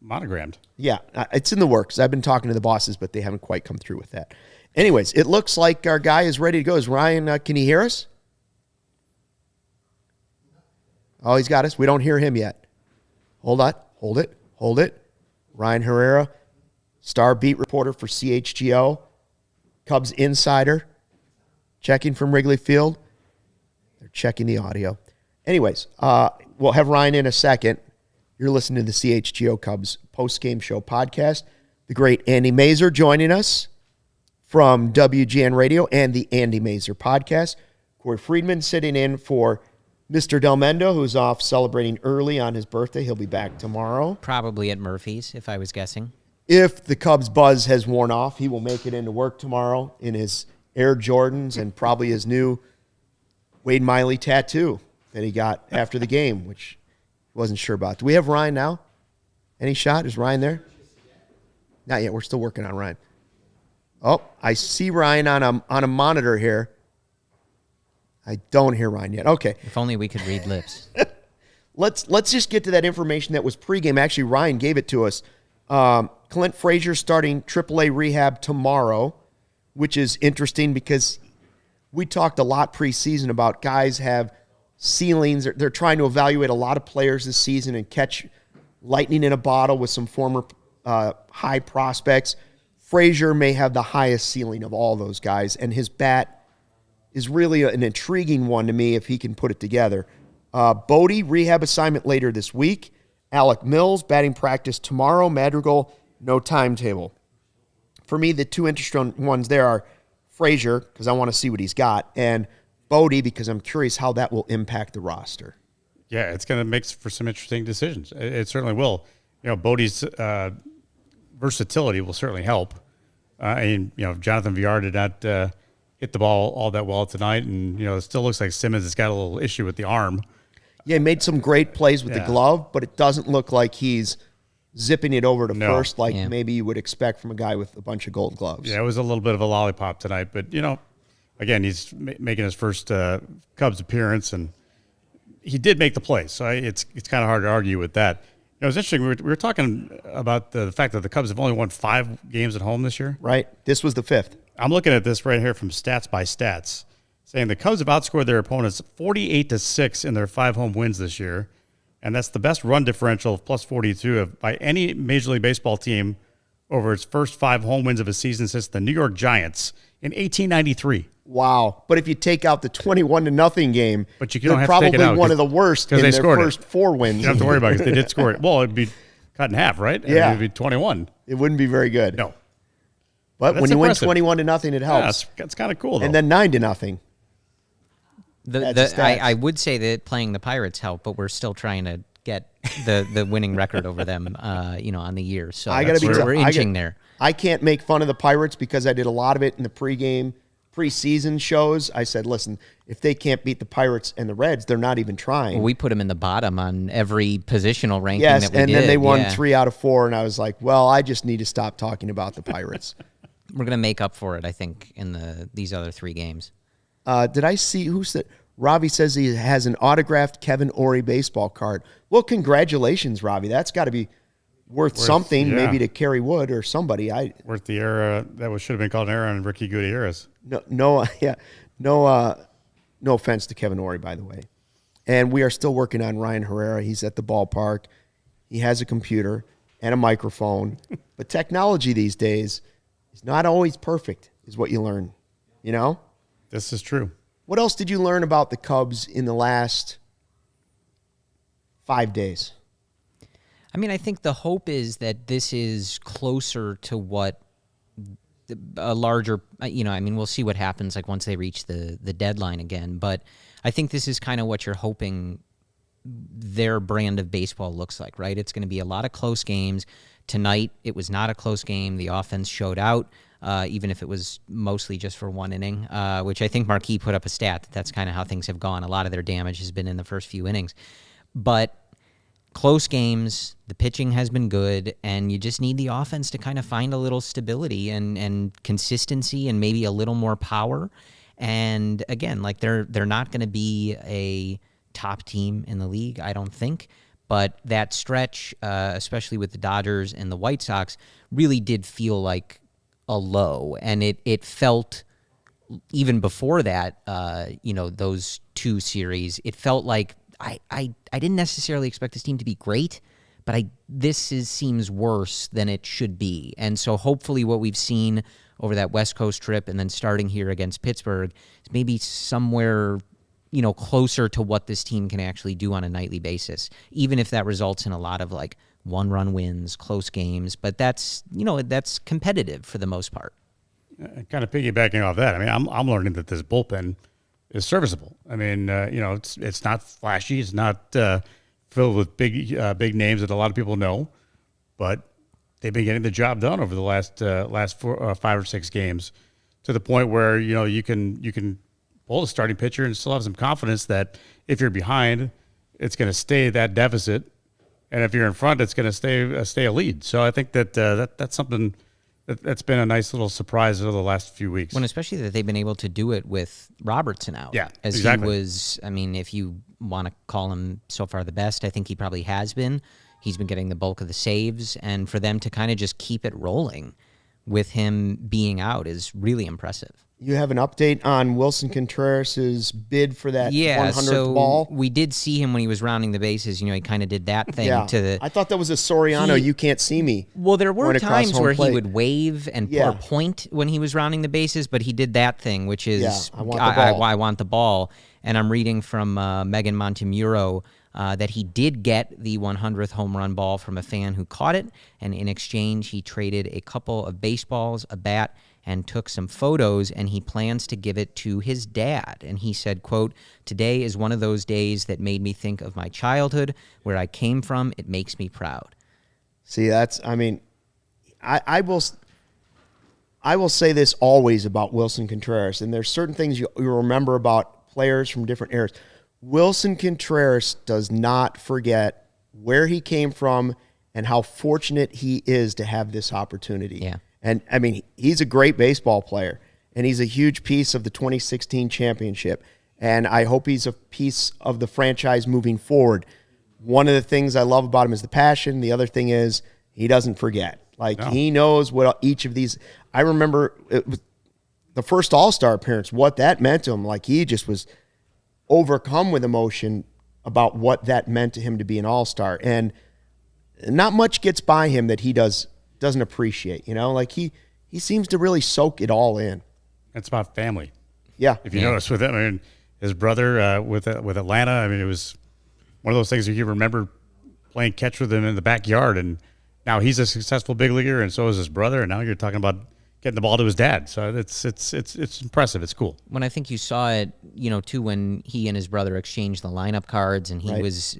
Monogrammed. Yeah, it's in the works. I've been talking to the bosses, but they haven't quite come through with that. Anyways, it looks like our guy is ready to go. Is Ryan, can he hear us? Oh, he's got us. We don't hear him yet. Hold it. Ryan Herrera, star beat reporter for CHGO. Cubs insider, checking from Wrigley Field. They're checking the audio. Anyways, we'll have Ryan in a second. You're listening to the CHGO Cubs post-game show podcast. The great Andy Masur joining us from WGN Radio and the Andy Masur podcast. Cory Freedman sitting in for Mr. Del Mendo, who's off celebrating early on his birthday. He'll be back tomorrow. Probably at Murphy's, if I was guessing. If the Cubs buzz has worn off, he will make it into work tomorrow in his Air Jordans and probably his new Wade Miley tattoo that he got after the game, which he wasn't sure about. Do we have Ryan now? Any shot? Is Ryan there? Not yet. We're still working on Ryan. Oh, I see Ryan on a monitor here. I don't hear Ryan yet. Okay. If only we could read lips. Let's just get to that information that was pregame. Actually, Ryan gave it to us. Clint Frazier starting AAA rehab tomorrow, which is interesting because we talked a lot preseason about guys have ceilings. They're trying to evaluate a lot of players this season and catch lightning in a bottle with some former high prospects. Frazier may have the highest ceiling of all those guys, and his bat is really an intriguing one to me if he can put it together. Bodie, rehab assignment later this week. Alec Mills, batting practice tomorrow. Madrigal, no timetable. For me, the two interesting ones there are Frazier, because I want to see what he's got, and Bodie, because I'm curious how that will impact the roster. Yeah, it's going to make for some interesting decisions. It certainly will. Bodie's versatility will certainly help. And Jonathan Villar did not hit the ball all that well tonight, and it still looks like Simmons has got a little issue with the arm. Yeah, he made some great plays with the glove, but it doesn't look like he's zipping it over to first like maybe you would expect from a guy with a bunch of gold gloves. Yeah, it was a little bit of a lollipop tonight, but again, he's making his first Cubs appearance, and he did make the play, so it's kind of hard to argue with that. It's interesting. We were talking about the fact that the Cubs have only won 5 games at home this year. Right. This was the 5th. I'm looking at this right here from Stats by Stats, saying the Cubs have outscored their opponents 48-6 in their 5 home wins this year, and that's the best run differential of plus 42 by any Major League Baseball team over its first 5 home wins of a season since the New York Giants in 1893. Wow. But if you take out the 21-0 game, but you don't they're have to take it probably out one of the worst in their first 4 wins. You don't have to worry about it because they did score it. Well, it'd be cut in half, right? Yeah. It'd be 21. It wouldn't be very good. No. But when you impressive. win 21-0, it helps. Yeah, that's kind of cool, though. And then 9-0. I would say that playing the Pirates helped, but we're still trying to get the winning record over them, on the year. So we're inching there. I can't make fun of the Pirates because I did a lot of it in the preseason shows. I said, listen, if they can't beat the Pirates and the Reds, they're not even trying. Well, we put them in the bottom on every positional ranking yes, that we did. and then they won 3 out of 4, and I was like, well, I just need to stop talking about the Pirates. We're going to make up for it, I think, in these other 3 games. Did I see who said? Ravi says he has an autographed Kevin Ory baseball card. Well, congratulations, Ravi. That's got to be worth something, maybe to Kerry Wood or somebody. Worth the era that should have been called an era on Ricky Gutierrez. No offense to Kevin Ory, by the way. And we are still working on Ryan Herrera. He's at the ballpark. He has a computer and a microphone. But technology these days is not always perfect, is what you learn. This is true. What else did you learn about the Cubs in the last 5 days? I mean, I think the hope is that this is closer to what a larger, we'll see what happens like once they reach the deadline again. But I think this is kind of what you're hoping their brand of baseball looks like, right? It's going to be a lot of close games. Tonight, it was not a close game. The offense showed out, even if it was mostly just for 1 inning, which I think Marquis put up a stat that's kind of how things have gone. A lot of their damage has been in the first few innings. But close games, the pitching has been good, and you just need the offense to kind of find a little stability and consistency and maybe a little more power. And again, like they're not going to be a top team in the league, I don't think. But that stretch, especially with the Dodgers and the White Sox, really did feel like a low. And it felt, even before that, those 2 series, it felt like I didn't necessarily expect this team to be great, but this seems worse than it should be. And so hopefully what we've seen over that West Coast trip and then starting here against Pittsburgh is maybe somewhere closer to what this team can actually do on a nightly basis, even if that results in a lot of like 1-run wins, close games. But that's competitive for the most part. Kind of piggybacking off that, I mean, I'm learning that this bullpen is serviceable. I mean, it's not flashy, it's not filled with big names that a lot of people know, but they've been getting the job done over the last 5 or 6 games, to the point where you can pull the starting pitcher and still have some confidence that if you're behind, it's going to stay that deficit, and if you're in front, it's going to stay a lead. So I think that's something that's been a nice little surprise over the last few weeks. When especially that they've been able to do it with Robertson out. Yeah, as exactly. He was, I mean, if you want to call him so far the best, I think he probably has been. He's been getting the bulk of the saves, and for them to kind of just keep it rolling with him being out is really impressive. You have an update on Willson Contreras' bid for that 100th ball? We did see him when he was rounding the bases. He kind of did that thing to the... I thought that was a Soriano, you can't see me. Well, there were times where he would wave and or point when he was rounding the bases, but he did that thing, which is, I want the ball. I want the ball. And I'm reading from Megan Montemuro that he did get the 100th home run ball from a fan who caught it, and in exchange, he traded a couple of baseballs, a bat, and took some photos, and he plans to give it to his dad. And he said, quote, "Today is one of those days that made me think of my childhood, where I came from. It makes me proud." See, I will say this always about Willson Contreras, and there's certain things you remember about players from different eras. Willson Contreras does not forget where he came from and how fortunate he is to have this opportunity. Yeah. And, I mean, he's a great baseball player, and he's a huge piece of the 2016 championship, and I hope he's a piece of the franchise moving forward. One of the things I love about him is the passion. The other thing is he doesn't forget. He knows what each of these – I remember it was the first All-Star appearance, what that meant to him. Like, he just was overcome with emotion about what that meant to him to be an All-Star. And not much gets by him that he doesn't appreciate, you know? Like, he seems to really soak it all in. It's about family. Yeah. If you notice with him, I mean, his brother with Atlanta, I mean, it was one of those things that you remember playing catch with him in the backyard, and now he's a successful big leaguer, and so is his brother, and now you're talking about getting the ball to his dad. So it's impressive. It's cool. When I think you saw it, too, when he and his brother exchanged the lineup cards, and he was,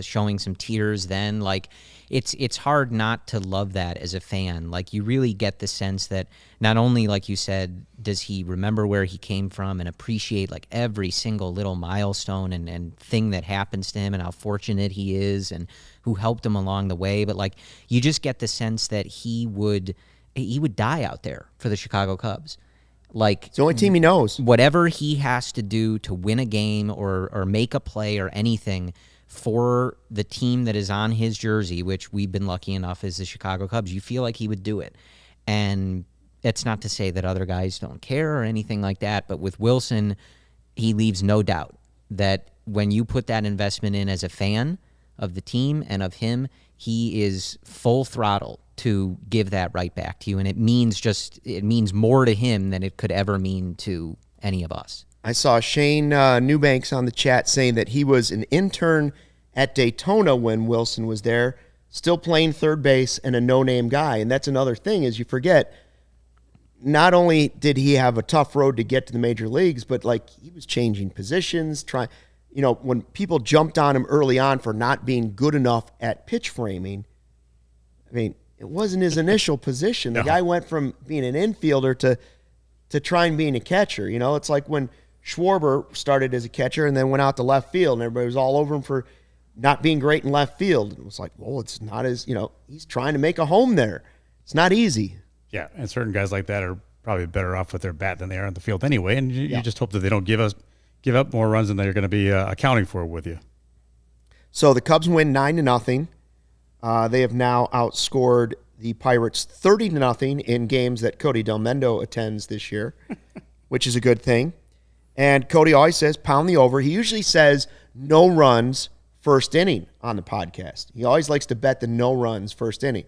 showing some tears then. Like, it's hard not to love that as a fan. Like, you really get the sense that not only, like you said, does he remember where he came from and appreciate, like, every single little milestone and thing that happens to him and how fortunate he is and who helped him along the way, but, like, you just get the sense that he would die out there for the Chicago Cubs. Like, It's the only team he knows. Whatever he has to do to win a game or make a play or anything for the team that is on his jersey, which we've been lucky enough is the Chicago Cubs, you feel like he would do it. And it's not to say that other guys don't care or anything like that, but with Willson, he leaves no doubt that when you put that investment in as a fan of the team and of him, he is full throttle to give that right back to you. And it means more to him than it could ever mean to any of us. I saw Shane Newbanks on the chat saying that he was an intern at Daytona when Willson was there, still playing third base and a no-name guy. And that's another thing is you forget, not only did he have a tough road to get to the major leagues, but like he was changing positions, when people jumped on him early on for not being good enough at pitch framing, I mean, it wasn't his initial position. The guy went from being an infielder to trying being a catcher. It's like when Schwarber started as a catcher and then went out to left field, and everybody was all over him for not being great in left field. It was like, well, it's not as, he's trying to make a home there. It's not easy. Yeah, and certain guys like that are probably better off with their bat than they are on the field anyway, and you just hope that they don't give up more runs than they're going to be accounting for with you. So the Cubs win 9-0. They have now outscored the Pirates 30-0 in games that Cody Del Mendo attends this year, which is a good thing. And Cody always says, pound the over. He usually says no runs first inning on the podcast. He always likes to bet the no runs first inning.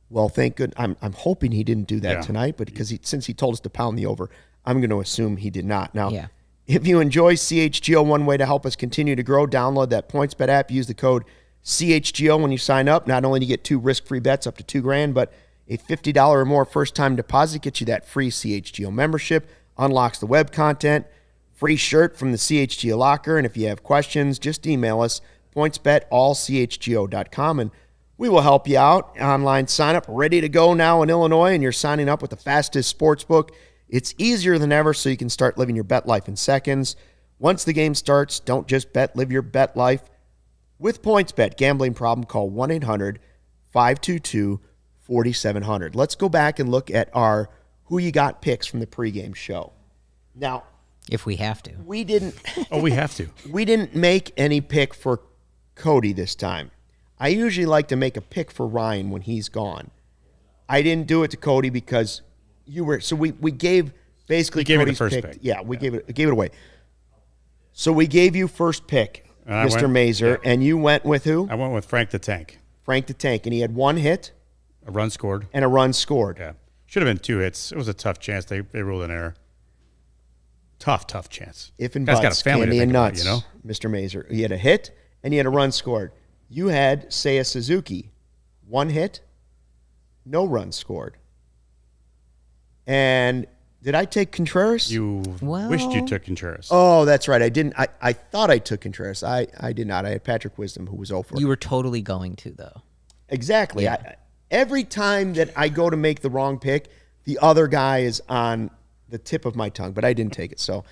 Well, thank good. I'm hoping he didn't do that tonight, but because since he told us to pound the over, I'm going to assume he did not. Now, if you enjoy CHGO, one way to help us continue to grow, download that PointsBet app. Use the code CHGO when you sign up. Not only do you get 2 risk-free bets up to $2,000, but a $50 or more first-time deposit gets you that free CHGO membership, unlocks the web content, free shirt from the CHGO locker, and if you have questions, just email us, pointsbet@allchgo.com, and we will help you out. Online sign-up ready to go now in Illinois, and you're signing up with the fastest sportsbook. It's easier than ever, so you can start living your bet life in seconds. Once the game starts, don't just bet, live your bet life. With PointsBet, gambling problem, call 1-800-522-4700. Let's go back and look at our Who You Got picks from the pregame show. Now, if we have to. We didn't. We have to. We didn't make any pick for Cody this time. I usually like to make a pick for Ryan when he's gone. I didn't do it to Cody because you were. So we gave basically Cody's first pick. Yeah, we gave it away. So we gave you first pick, Mr. Masur, and you went with who? I went with Frank the Tank. Frank the Tank, and he had 1 hit, a run scored, and a run scored. Yeah, should have been 2 hits. It was a tough chance. They ruled an error. Tough chance. If and Guy's buts, got a family candy to and think nuts, about, Mr. Masur. He had a hit, and he had a run scored. You had Seiya Suzuki, 1 hit, no run scored. And did I take Contreras? You wished you took Contreras. Oh, that's right. I didn't. I thought I took Contreras. I did not. I had Patrick Wisdom, who was 0 for. You were totally going to, though. Exactly. Yeah. every time that I go to make the wrong pick, the other guy is on the tip of my tongue, but I didn't take it. So,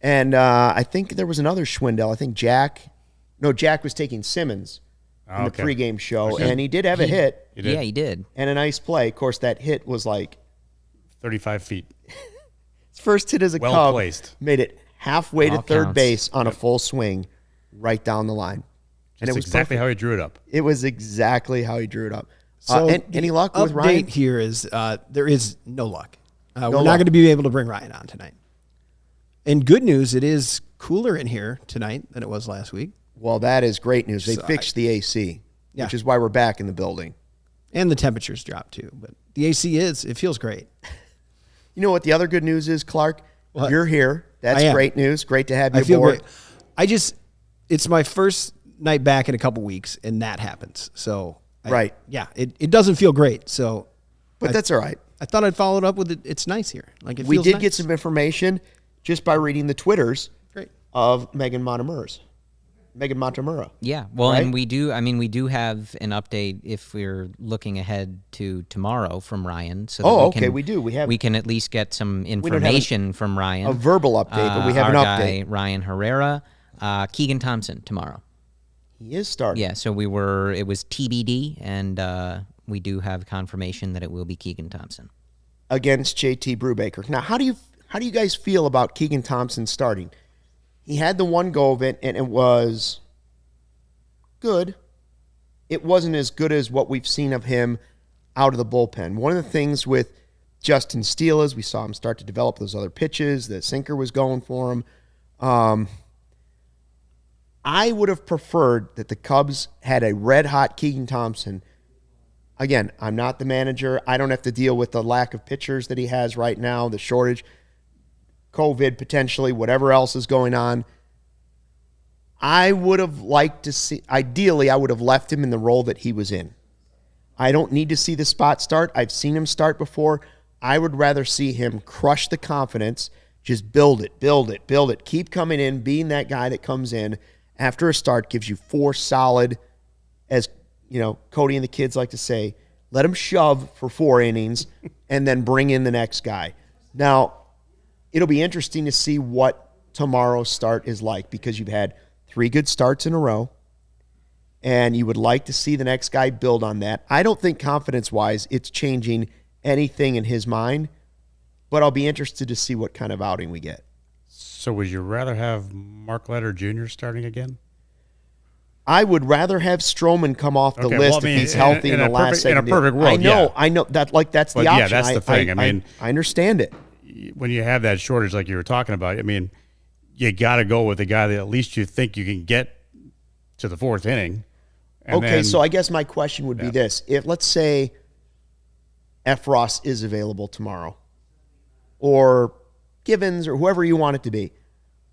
and I think there was another Schwindel. I think Jack was taking Simmons in the pregame show, and he did have a hit. Yeah, he did. And a nice play. Of course, that hit was like 35 feet. his first hit as a Well Cub. placed. Made it halfway to All third counts. base on a full swing right down the line. And it was exactly how he drew it up. It was exactly how he drew it up. So any luck with update Ryan? here is there is no luck. We're luck. not going to be able to bring Ryan on tonight. And good news, it is cooler in here tonight than it was last week. Well, that is great news. They So fixed the AC, Yeah. which is why we're back in the building. And the temperatures dropped too. But the AC it feels great. You know what the other good news is, Clark? What? You're here. That's I am. great news. Great to have you I feel aboard. great. It's my first night back in a couple weeks, and that happens. So, Right. It doesn't feel great. So, But that's all right. I thought I'd follow it up with it. It's nice here. Like it We feels did nice. get some information just by reading the Twitters Great. of Megan Montemurra. Yeah, well, Right? and we do have an update if we're looking ahead to tomorrow from Ryan. So that Oh, we okay, can, we do. We can at least get some don't have information from Ryan. a verbal update, but we have our an guy, update. Ryan Herrera, Keegan Thompson tomorrow. He is starting. Yeah, so it was TBD, and we do have confirmation that it will be Keegan Thompson. Against JT Brubaker. Now, how do you guys feel about Keegan Thompson starting? He had the one go of it, and it was good. It wasn't as good as what we've seen of him out of the bullpen. One of the things with Justin Steele is we saw him start to develop those other pitches. The sinker was going for him. I would have preferred that the Cubs had a red-hot Keegan Thompson. Again, I'm not the manager. I don't have to deal with the lack of pitchers that he has right now, the shortage, COVID potentially, whatever else is going on. I would have liked to see, ideally, I would have left him in the role that he was in. I don't need to see the spot start. I've seen him start before. I would rather see him crush the confidence, just build it. Keep coming in, being that guy that comes in after a start, gives you 4 solid, as you know, Cody and the kids like to say, let him shove for 4 innings and then bring in the next guy. Now, it'll be interesting to see what tomorrow's start is like because you've had 3 good starts in a row, and you would like to see the next guy build on that. I don't think confidence-wise it's changing anything in his mind, but I'll be interested to see what kind of outing we get. So would you rather have Mark Leiter Jr. starting again? I would rather have Stroman come off the Okay, list well, I mean, if he's healthy in the last in a second. perfect world, I know that that's But the yeah, option. that's the thing. I mean, I understand it. When you have that shortage like you were talking about, I mean, you got to go with the guy that at least you think you can get to the 4th inning. And Okay, then- so I guess my question would be this. If, let's say, F. Ross is available tomorrow, or Givens, or whoever you want it to be,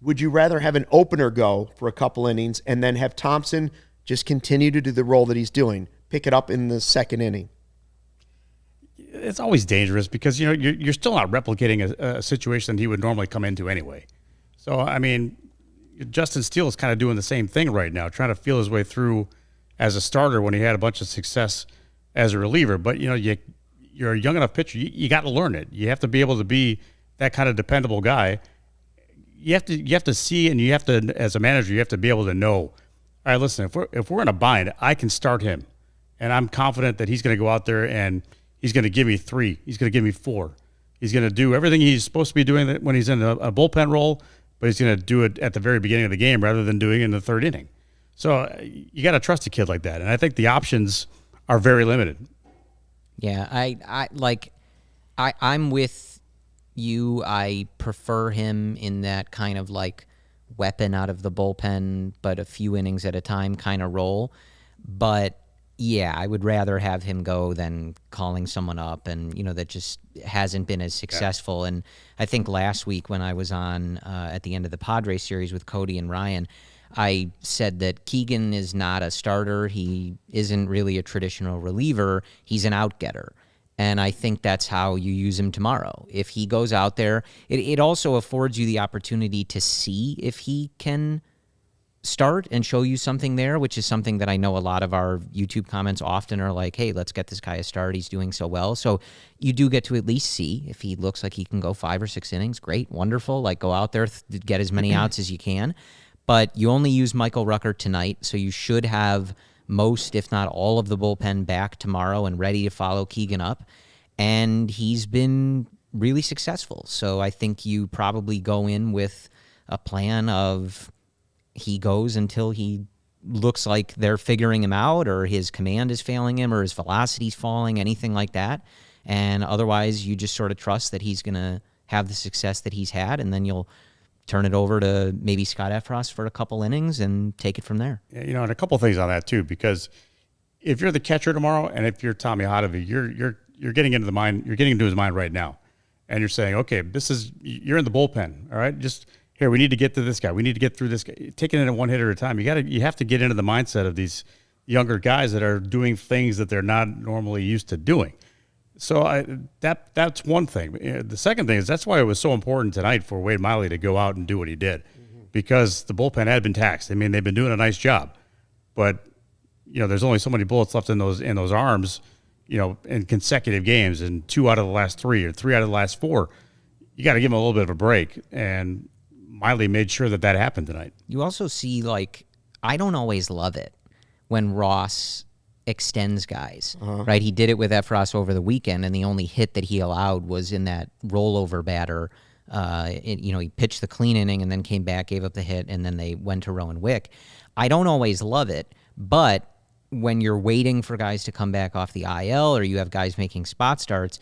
would you rather have an opener go for a couple innings and then have Thompson just continue to do the role that he's doing, pick it up in the 2nd inning? it's always dangerous because, you know, you're still not replicating a situation that he would normally come into anyway. So, I mean, Justin Steele is kind of doing the same thing right now, trying to feel his way through as a starter when he had a bunch of success as a reliever. But, you know, you're a young enough pitcher. You got to learn it. You have to be able to be that kind of dependable guy. You have to see, and you have to, as a manager, you have to be able to know, all right, listen, if we're in a bind, I can start him. And I'm confident that he's going to go out there and he's going to give me 3. He's going to give me 4. He's going to do everything he's supposed to be doing when he's in a bullpen role, but he's going to do it at the very beginning of the game rather than doing it in the 3rd inning. So you got to trust a kid like that. And I think the options are very limited. Yeah, I'm with you. I prefer him in that kind of like weapon out of the bullpen, but a few innings at a time kind of role. But yeah, I would rather have him go than calling someone up, and you know that just hasn't been as successful. And I think last week when I was on at the end of the Padres series with Cody and Ryan, I said that Keegan is not a starter. He isn't really a traditional reliever. He's an out-getter. And I think that's how you use him tomorrow. If he goes out there, it also affords you the opportunity to see if he can start and show you something there, which is something that I know a lot of our YouTube comments often are like, hey, let's get this guy a start. He's doing so well. So you do get to at least see if he looks like he can go 5 or 6 innings. Great, wonderful. Like, go out there, get as many outs as you can. But you only use Michael Rucker tonight, so you should have most, if not all, of the bullpen back tomorrow and ready to follow Keegan up. And he's been really successful. So I think you probably go in with a plan of he goes until he looks like they're figuring him out, or his command is failing him, or his velocity's falling, anything like that. And otherwise, you just sort of trust that he's going to have the success that he's had, and then you'll turn it over to maybe Scott Effross for a couple innings and take it from there. Yeah, and a couple things on that too, because if you're the catcher tomorrow, and if you're Tommy Hotovy, you're getting into the mind, you're getting into his mind right now, and you're saying, okay, you're in the bullpen, all right, just. Here, we need to get to this guy. We need to get through this guy. Taking it one hit at a time. You have to get into the mindset of these younger guys that are doing things that they're not normally used to doing. So that's one thing. The second thing is that's why it was so important tonight for Wade Miley to go out and do what he did, because the bullpen had been taxed. I mean, they've been doing a nice job, but there's only so many bullets left in those arms, in consecutive games, and 2 out of the last 3 or 3 out of the last 4. You got to give them a little bit of a break, and Miley made sure that happened tonight. You also see, I don't always love it when Ross extends guys, right? He did it with Effross over the weekend, and the only hit that he allowed was in that rollover batter. He pitched the clean inning and then came back, gave up the hit, and then they went to Rowan Wick. I don't always love it, but when you're waiting for guys to come back off the IL, or you have guys making spot starts,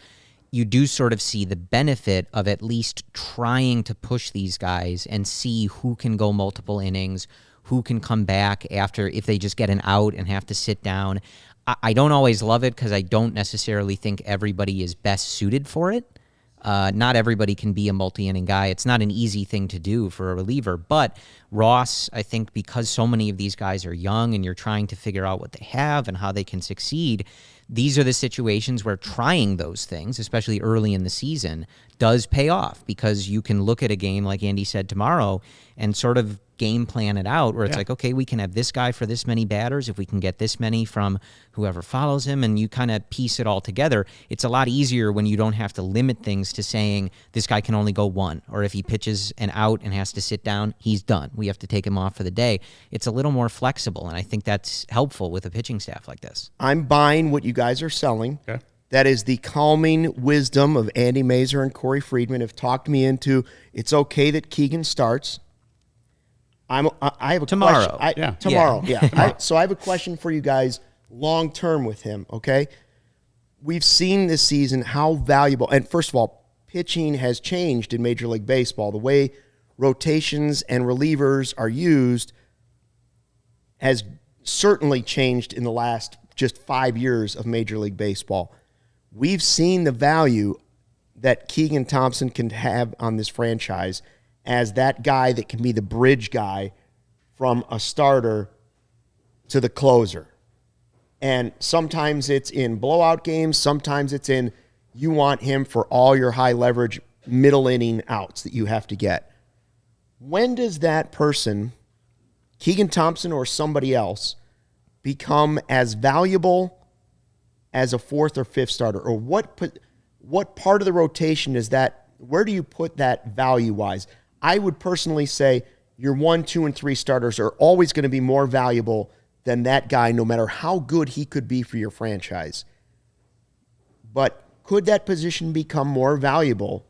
you do sort of see the benefit of at least trying to push these guys and see who can go multiple innings, who can come back after if they just get an out and have to sit down. I don't always love it because I don't necessarily think everybody is best suited for it. Not everybody can be a multi-inning guy. It's not an easy thing to do for a reliever. But Ross, I think because so many of these guys are young and you're trying to figure out what they have and how they can succeed, these are the situations where trying those things, especially early in the season, does pay off, because you can look at a game like Andy said tomorrow and sort of game plan it out where it's like, okay, we can have this guy for this many batters if we can get this many from whoever follows him, and you kind of piece it all together. It's a lot easier when you don't have to limit things to saying this guy can only go 1, or if he pitches an out and has to sit down, he's done. We have to take him off for the day. It's a little more flexible, and I think that's helpful with a pitching staff like this. I'm buying what you guys are selling. Okay. That is the calming wisdom of Andy Masur and Cory Freedman have talked me into. It's okay that Keegan starts. I have a tomorrow. Question. Tomorrow. So I have a question for you guys long term with him. Okay, we've seen this season how valuable. And first of all, pitching has changed in Major League Baseball. The way rotations and relievers are used has certainly changed in the last just 5 years of Major League Baseball. We've seen the value that Keegan Thompson can have on this franchise as that guy that can be the bridge guy from a starter to the closer. And sometimes it's in blowout games. Sometimes it's in you want him for all your high leverage middle inning outs that you have to get. When does that person, Keegan Thompson or somebody else, become as valuable as a 4th or 5th starter? Or what part of the rotation is that? Where do you put that value-wise? I would personally say your 1, 2, and 3 starters are always going to be more valuable than that guy, no matter how good he could be for your franchise. But could that position become more valuable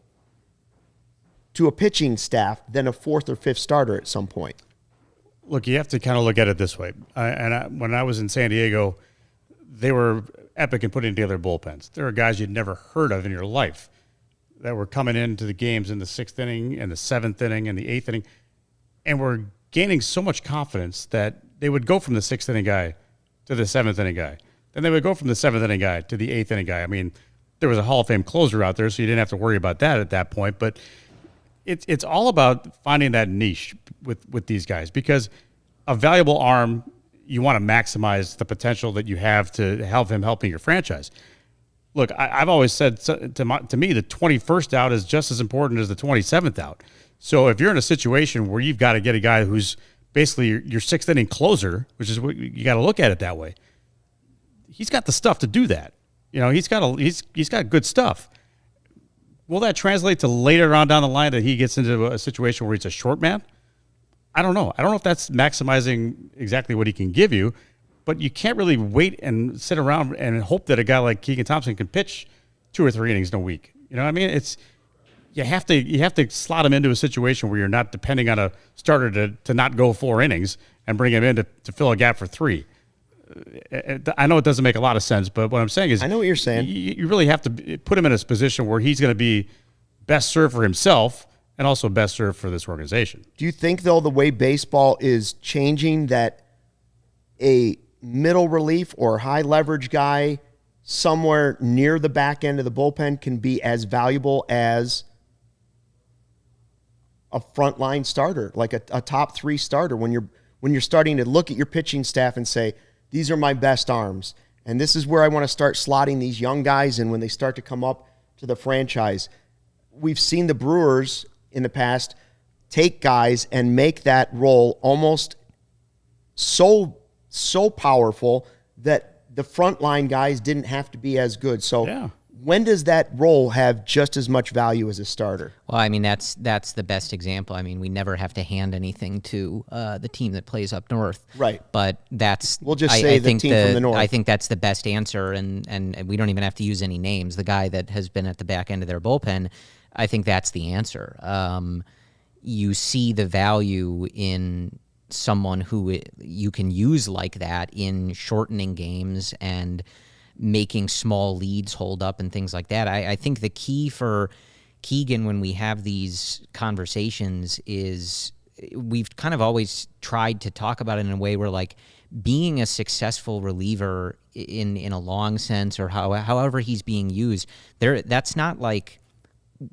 to a pitching staff than a 4th or 5th starter at some point? Look, you have to kind of look at it this way. When I was in San Diego, they were epic in putting together bullpens. There are guys you'd never heard of in your life that were coming into the games in the 6th inning and the 7th inning and the 8th inning, and were gaining so much confidence that they would go from the 6th inning guy to the 7th inning guy. Then they would go from the 7th inning guy to the 8th inning guy. I mean, there was a Hall of Fame closer out there, so you didn't have to worry about that at that point. But it's all about finding that niche with these guys, because a valuable arm, you want to maximize the potential that you have to help him helping your franchise. Look, I've always said to me, the 21st out is just as important as the 27th out. So if you're in a situation where you've got to get a guy who's basically your sixth inning closer, which is what you got to look at it that way. He's got the stuff to do that. He's got good stuff. Will that translate to later on down the line that he gets into a situation where he's a short man? I don't know. I don't know if that's maximizing exactly what he can give you, but you can't really wait and sit around and hope that a guy like Keegan Thompson can pitch 2 or 3 innings in a week. You know what I mean? You have to slot him into a situation where you're not depending on a starter to not go 4 innings and bring him in to fill a gap for 3. I know it doesn't make a lot of sense, but what I'm saying is, I know what you're saying. You really have to put him in a position where he's going to be best served for himself and also best served for this organization. Do you think, though, the way baseball is changing, that a middle relief or high leverage guy somewhere near the back end of the bullpen can be as valuable as a frontline starter, like a top 3 starter, when you're starting to look at your pitching staff and say, these are my best arms, and this is where I want to start slotting these young guys in when they start to come up to the franchise? We've seen the Brewers in the past take guys and make that role almost so powerful that the frontline guys didn't have to be as good. So when does that role have just as much value as a starter? Well, I mean, that's the best example. I mean, we never have to hand anything to the team that plays up north. Right. But we'll just say the team from the north. I think that's the best answer, and we don't even have to use any names. The guy that has been at the back end of their bullpen, I think that's the answer. You see the value in someone who you can use like that in shortening games and making small leads hold up and things like that. I think the key for Keegan when we have these conversations is we've kind of always tried to talk about it in a way where, like, being a successful reliever in a long sense, or however he's being used, that's not like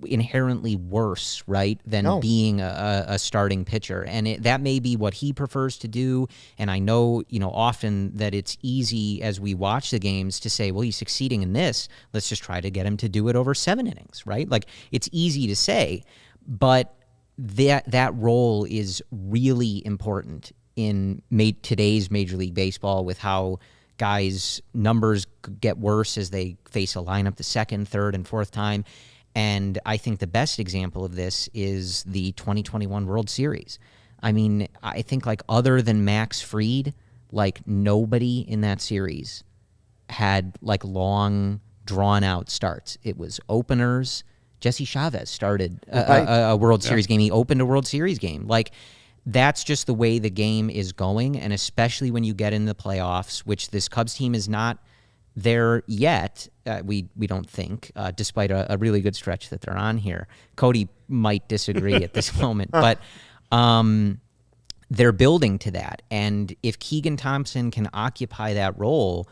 inherently worse, right, than being a starting pitcher. And that may be what he prefers to do. And I know, often that it's easy as we watch the games to say, well, he's succeeding in this, let's just try to get him to do it over 7 innings, right? Like, it's easy to say, but that role is really important in today's Major League Baseball, with how guys' numbers get worse as they face a lineup the second, third, and fourth time. And I think the best example of this is the 2021 World Series. I mean, I think, like, other than Max Fried, like, nobody in that series had, like, long, drawn-out starts. It was openers. Jesse Chavez started a World Series game. He opened a World Series game. Like, that's just the way the game is going, and especially when you get in the playoffs, which this Cubs team is not there yet, we don't think, despite a really good stretch that they're on here. Cody might disagree at this moment, but they're building to that. And if Keegan Thompson can occupy that role,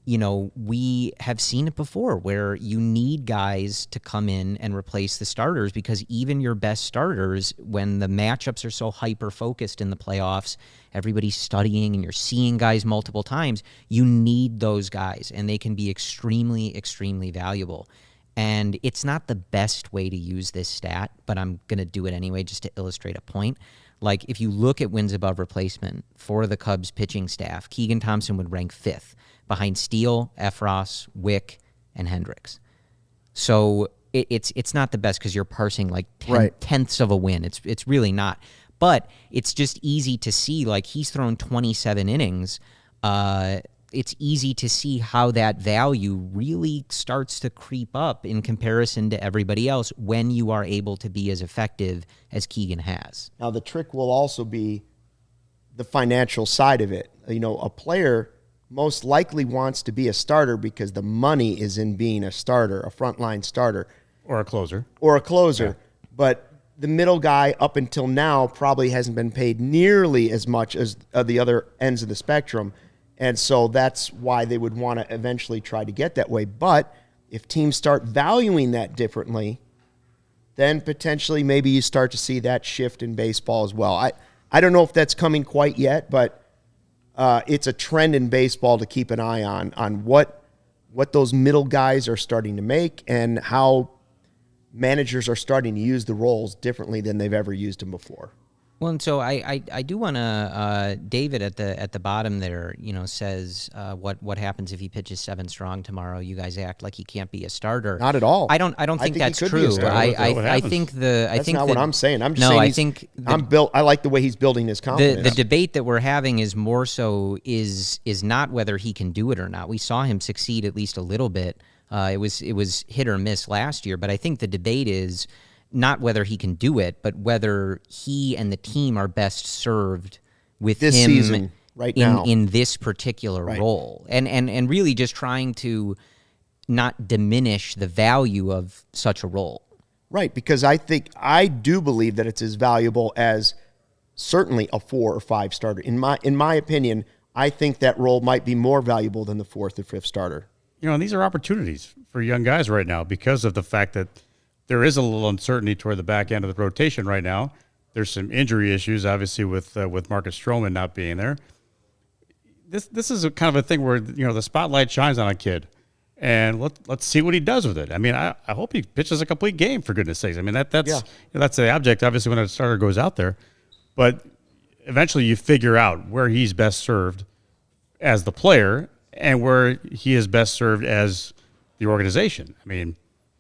we have seen it before where you need guys to come in and replace the starters, because even your best starters, when the matchups are so hyper-focused in the playoffs, everybody's studying and you're seeing guys multiple times, you need those guys, and they can be extremely, extremely valuable. And it's not the best way to use this stat, but I'm going to do it anyway just to illustrate a point. Like, if you look at wins above replacement for the Cubs pitching staff, Keegan Thompson would rank 5th, behind Steele, Efros, Wick, and Hendricks. So it's not the best because you're parsing like tenths of a win. It's really not. But it's just easy to see, like, he's thrown 27 innings. It's easy to see how that value really starts to creep up in comparison to everybody else when you are able to be as effective as Keegan has. Now, the trick will also be the financial side of it. A player most likely wants to be a starter because the money is in being a starter, a frontline starter. Or a closer. Yeah. But the middle guy up until now probably hasn't been paid nearly as much as the other ends of the spectrum. And so that's why they would want to eventually try to get that way. But if teams start valuing that differently, then potentially maybe you start to see that shift in baseball as well. I don't know if that's coming quite yet, but it's a trend in baseball to keep an eye on what those middle guys are starting to make and how managers are starting to use the roles differently than they've ever used them before. Well, and so I do want to. David at the bottom there, says what happens if he pitches 7 strong tomorrow? You guys act like he can't be a starter. Not at all. I don't think that's he could be a true. starter. I think That's not what I'm saying. I'm just no, saying I think I like the way he's building his confidence. The debate that we're having is more so is not whether he can do it or not. We saw him succeed at least a little bit. It was hit or miss last year, but I think the debate is not whether he can do it, but whether he and the team are best served with this him season, right now, in this particular role, and really just trying to not diminish the value of such a role. Right, because I do believe that it's as valuable as certainly a 4 or 5 starter. In my opinion, I think that role might be more valuable than the 4th or 5th starter. And these are opportunities for young guys right now because of the fact that there is a little uncertainty toward the back end of the rotation right now. There's some injury issues, obviously, with Marcus Stroman not being there. This is a kind of a thing where the spotlight shines on a kid, and let's see what he does with it. I mean, I hope he pitches a complete game, for goodness sakes. I mean, that's the object, obviously, when a starter goes out there. But eventually, you figure out where he's best served as the player and where he is best served as the organization. I mean,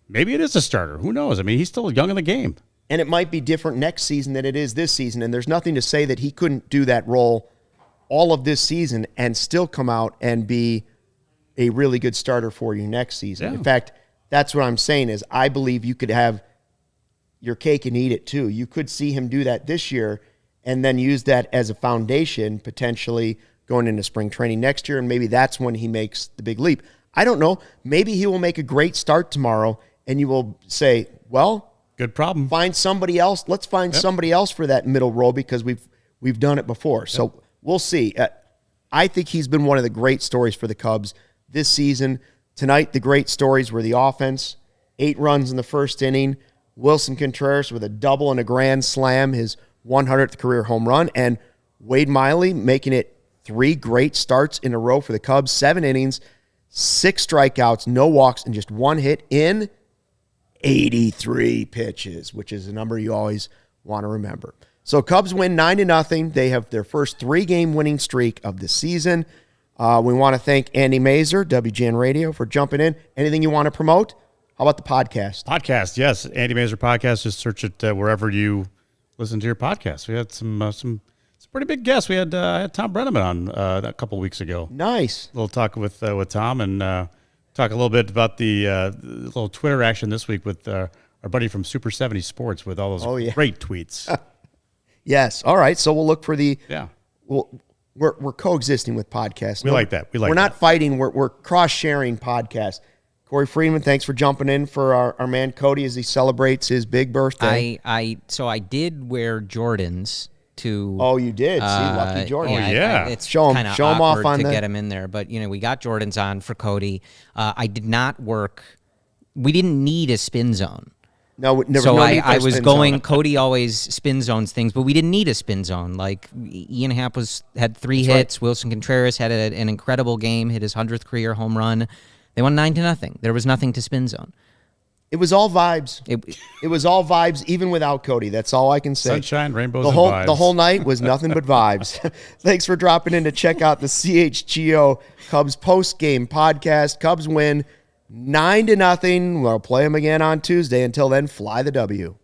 maybe it is a starter. Who knows? I mean, he's still young in the game. And it might be different next season than it is this season. And there's nothing to say that he couldn't do that role all of this season and still come out and be a really good starter for you next season. Yeah. In fact, that's what I'm saying is I believe you could have your cake and eat it too. You could see him do that this year and then use that as a foundation potentially going into spring training next year. And maybe that's when he makes the big leap. I don't know. Maybe he will make a great start tomorrow and you will say, well, good problem. Find somebody else. Let's find somebody else for that middle role because we've done it before. So we'll see. I think he's been one of the great stories for the Cubs this season. Tonight, the great stories were the offense. 8 runs in the first inning. Willson Contreras with a double and a grand slam, his 100th career home run. And Wade Miley making it 3 great starts in a row for the Cubs. 7 innings, 6 strikeouts, no walks, and just 1 hit in 83 pitches, which is a number you always want to remember. So Cubs win 9-0. They have their first 3-game winning streak of the season. We want to thank Andy Masur, WGN Radio, for jumping in. Anything you want to promote? How about the podcast? Podcast, yes. Andy Masur Podcast. Just search it wherever you listen to your podcast. We had some pretty big guests. We had Tom Brenneman on a couple weeks ago. Nice. A little talk with Tom and talk a little bit about the little Twitter action this week with our buddy from Super 70 Sports with all those great tweets. Yes. All right. So we'll look for the Well, we're coexisting with podcasts. We like that. We're not fighting. We're cross-sharing podcasts. Cory Freedman, thanks for jumping in for our man Cody as he celebrates his big birthday. So I did wear Jordans to. Oh, you did. See, lucky Jordan. It's show him off on to get him in there. But we got Jordans on for Cody. I did not work. We didn't need a spin zone. No, never. So no need for I a was spin going. zone. Cody always spin zones things, but we didn't need a spin zone. Like Ian Happ had 3 hits. Right. Willson Contreras had an incredible game. Hit his 100th career home run. They won 9-0. There was nothing to spin zone. It was all vibes. It was all vibes, even without Cody. That's all I can say. Sunshine, rainbows, and vibes. The whole night was nothing but vibes. Thanks for dropping in to check out the CHGO Cubs post-game podcast. Cubs win 9-0. We'll play them again on Tuesday. Until then, fly the W.